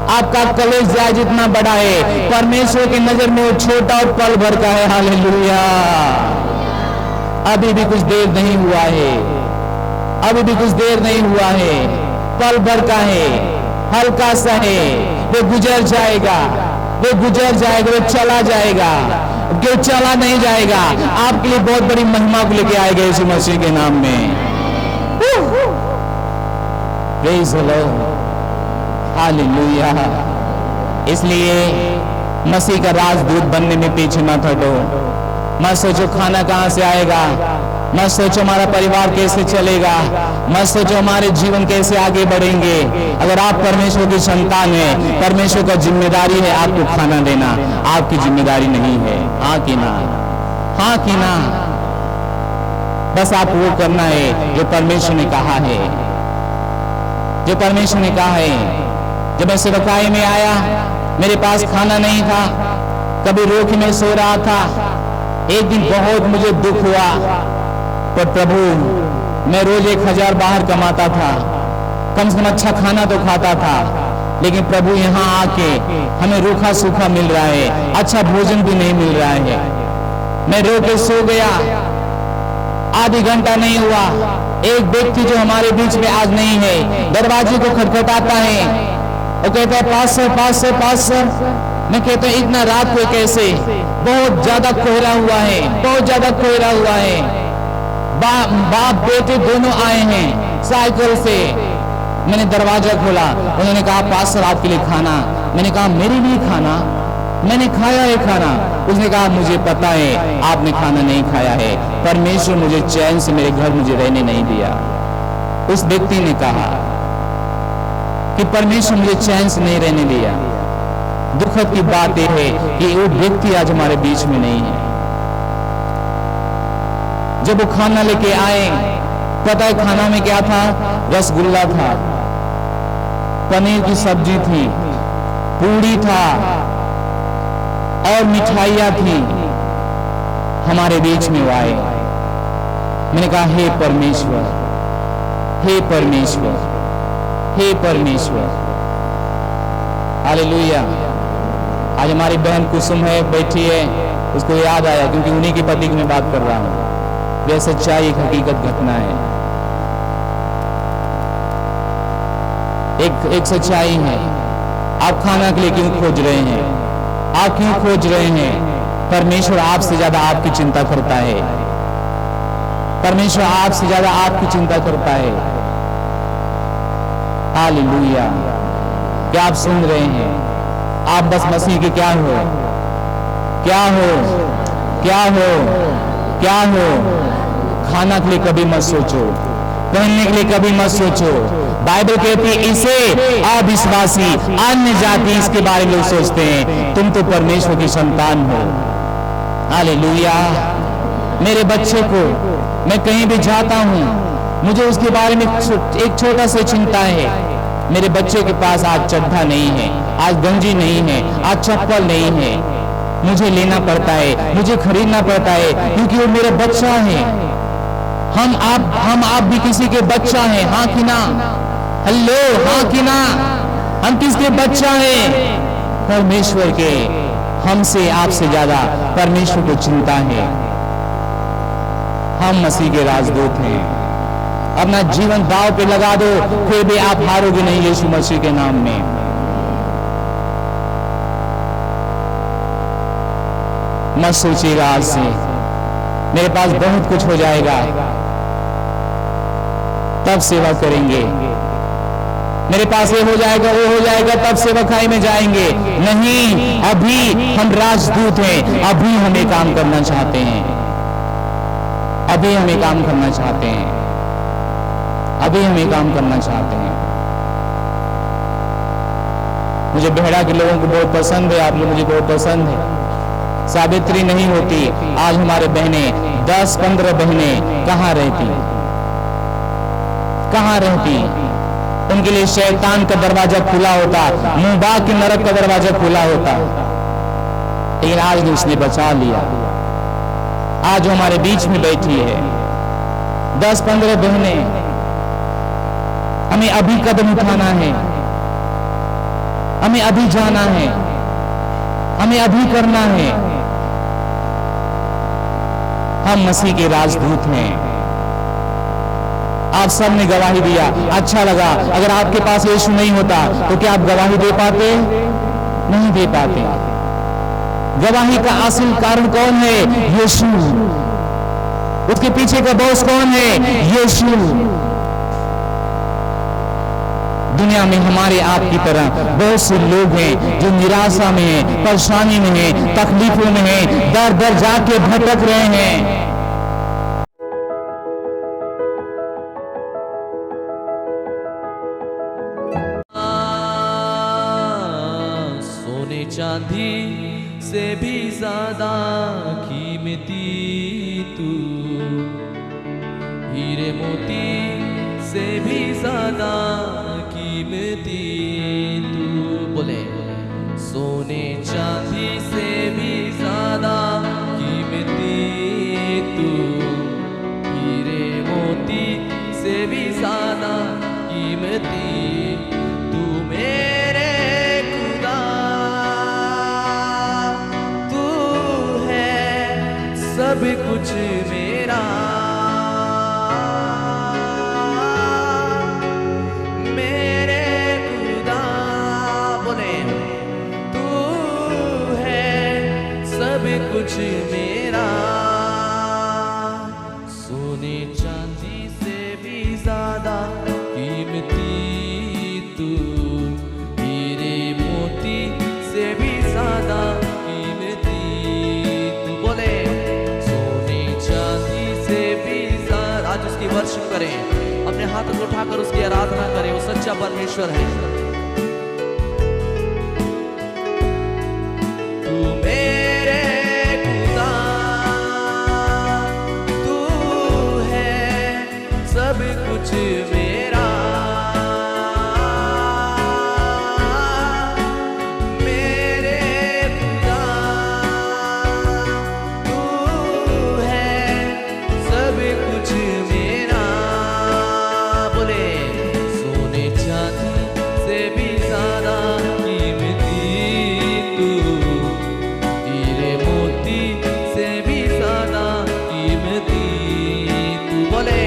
आपका कलेश जाए जितना बड़ा है, परमेश्वर की नजर में वो छोटा और पल भर का है। हालेलुया। अभी भी कुछ देर नहीं हुआ है, अभी भी कुछ देर नहीं हुआ है, पल भर का है, हल्का सा है, वो गुजर जाएगा, वो गुजर जाएगा, वो चला जाएगा, वो चला नहीं जाएगा। आपके लिए बहुत बड़ी महिमा को लेके आएगा यीशु मसीह के नाम में। Praise the Lord, hallelujah. इसलिए मसीह का राजदूत बनने में पीछे मत हटो। मत सोचो खाना कहां से आएगा, मत सोचो हमारा परिवार कैसे चलेगा, मत सोचो हमारे जीवन कैसे आगे बढ़ेंगे। अगर आप परमेश्वर की संतान हैं, परमेश्वर का जिम्मेदारी है आपको खाना देना, आपकी जिम्मेदारी नहीं है। हाँ कि ना? हाँ कि ना? बस आपको वो करना है जो परमेश्वर ने कहा है, जो परमेश्वर ने कहा है। जब मैं सेवकाई में आया, मेरे पास खाना नहीं था, कभी रोक में सो रहा था। एक दिन बहुत मुझे दुख हुआ, पर प्रभु मैं रोज 1000 बाहर कमाता था, कम से कम अच्छा खाना तो खाता था, लेकिन प्रभु यहाँ आके हमें रूखा सूखा मिल रहा है, अच्छा भोजन भी नहीं मिल रहा है। मैं रो के सो गया, आधी घंटा नहीं हुआ, एक व्यक्ति जो हमारे बीच में आज नहीं है दरवाजे को खटखटाता है और कहता है पास्टर पास्टर पास्टर। मैं कहता हूँ इतना रात को कैसे, बहुत ज्यादा कोहरा हुआ है, बहुत ज्यादा कोहरा हुआ है। बाप बेटे दोनों आए हैं साइकिल से। मैंने दरवाजा खोला, उन्होंने कहा पास्टर आपके लिए खाना। मैंने कहा मेरे लिए खाना? मैंने खाया है खाना। उसने कहा मुझे पता है आपने खाना नहीं खाया है, परमेश्वर मुझे चैन से मेरे घर मुझे रहने नहीं दिया। उस व्यक्ति ने कहा कि परमेश्वर मुझे चैन से नहीं रहने दिया। दुखद की बात यह है कि वो व्यक्ति आज हमारे बीच में नहीं है। जब वो खाना लेके आए, पता है खाना में क्या था? रसगुल्ला था, पनीर की सब्जी थी, पूड़ी था और मिठाइयां थी। हमारे बीच में वो आए। मैंने कहा हे परमेश्वर, हे परमेश्वर, हे परमेश्वर। हालेलुया। आज हमारी बहन कुसुम है, बैठी है, उसको याद आया क्योंकि उन्हीं की पति की मैं बात कर रहा हूं। वह सच्चाई एक हकीकत घटना है, एक सच्चाई है। आप खाना के लिए क्यों खोज रहे हैं? आप क्यों खोज रहे हैं? परमेश्वर आपसे ज्यादा आपकी चिंता करता है। परमेश्वर आपसे ज्यादा आपकी चिंता करता है। हालेलुया। क्या आप सुन रहे हैं? आप बस मसीह के क्या हो, क्या हो, क्या हो, क्या हो? खाना के लिए कभी मत सोचो, पहनने के लिए कभी मत सोचो। बाइबल कहती है इसे अविश्वासी अन्य जाति इसके बारे में लोग सोचते हैं, तुम तो परमेश्वर की संतान हो। हालेलुया। मेरे बच्चे को मैं कहीं भी जाता हूं, मुझे उसके बारे में एक छोटा सा चिंता है। मेरे बच्चे के पास आज चड्ढा नहीं है, आज गंजी नहीं है, आज चप्पल नहीं है। मुझे लेना पड़ता है, मुझे खरीदना पड़ता है, क्योंकि वो मेरा बच्चा है। हम आप भी किसी के बच्चा हैं, हाँ कि ना? हेलो, हाँ कि ना? हम किसके बच्चा हैं? परमेश्वर के। हमसे आपसे ज्यादा परमेश्वर को चिंता है। हम मसीह के राजदूत हैं। अपना जीवन दांव पे लगा दो, फिर भी आप हारोगे नहीं यीशु मसीह के नाम में। मत सोचिएगा आज से मेरे पास बहुत कुछ हो जाएगा तब सेवा करेंगे, मेरे पास ये हो जाएगा वो हो जाएगा तब सेवकाई में जाएंगे। नहीं, अभी हम राजदूत हैं, अभी हमें काम करना चाहते हैं, अभी हमें काम करना चाहते हैं, अभी हमें काम करना चाहते हैं। मुझे बेहड़ा के लोगों को बहुत पसंद है, आप लोग मुझे बहुत पसंद है। सावित्री नहीं होती आज हमारे बहनें 10-15 बहनें कहाँ रहती, कहाँ रहती? उनके लिए शैतान का दरवाजा खुला होता, मुंबा के नरक का दरवाजा खुला होता, लेकिन आज उसने बचा लिया। आज हमारे बीच में बैठी है 10-15 बहनें। हमें अभी कदम उठाना है, हमें अभी जाना है, हमें अभी करना है। हम मसीह के राजदूत हैं। आप सब ने गवाही दिया, अच्छा लगा। अगर आपके पास यीशु नहीं होता तो क्या आप गवाही दे पाते? नहीं दे पाते। गवाही का असल कारण कौन है? यीशु। उसके पीछे का बॉस कौन है? यीशु। दुनिया में हमारे आपकी तरह बहुत से लोग हैं जो निराशा में हैं, परेशानी में हैं, तकलीफों में हैं, दर दर जाके भटक रहे हैं। सोने चांदी से भी ज्यादा कीमती तू, हीरे मोती से भी ज्यादा कीमती तू। बोले सोने चांदी से भी ज्यादा कीमती तू, हीरे कीमती तू मेरे खुदा, तू है सब कुछ मेरा, मेरे खुदा बोले तू है सब कुछ मेरा। सोने चांदी से भी ज्यादा कीमती तू, हीरे मोती से भी ज्यादा कीमती तू, बोले सोने चांदी से भी ज्यादा। आज उसकी वर्शिप करें, अपने हाथ को उठाकर उसकी आराधना करें, वो सच्चा परमेश्वर है। तू मेरे खुदा, तू है सब कुछ मेरा, मेरे खुदा, तू है सब कुछ मेरा। बोले सोने चांदी से भी ज्यादा कीमती तू, हीरे मोती से भी ज्यादा कीमती तू, बोले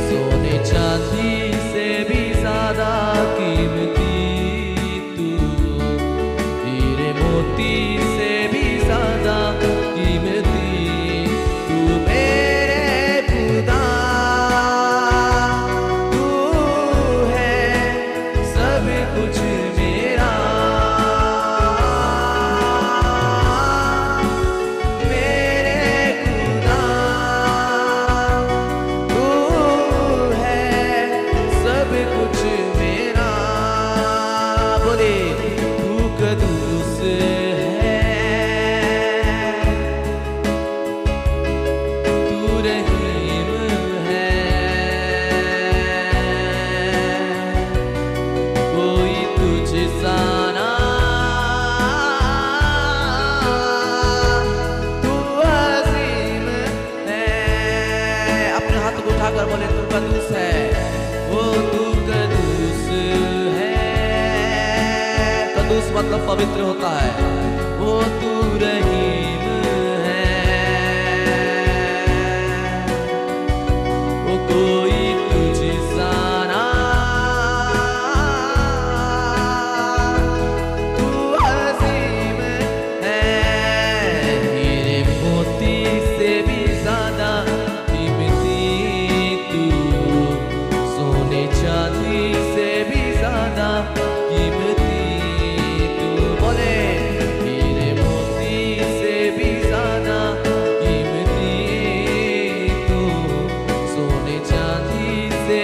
सोने चांदी से भी ज्यादा कीमती तू, हीरे मोती से भी ज्यादा कीमती तू, मेरे खुदा, तू है सब कुछ मेरा, मेरे खुदा, तू है सब कुछ मेरा। बोले तू कदूस है, तू रहीम है, कोई तुझ सा ना, तू अजीम है। अपने हाथ को उठाकर बोले तू कदूस है, वो तू कदूस है। कदूस मतलब पवित्र होता है। वो तू रहीम है, वो कोई तुझ सा ना, तू अजीम है। हीरे मोती से भी ज्यादा कीमती तू, सोने चांदी से भी ज्यादा कीमती तू, बोले हीरे मोती से भी ज्यादा कीमती तू, सोने चांदी से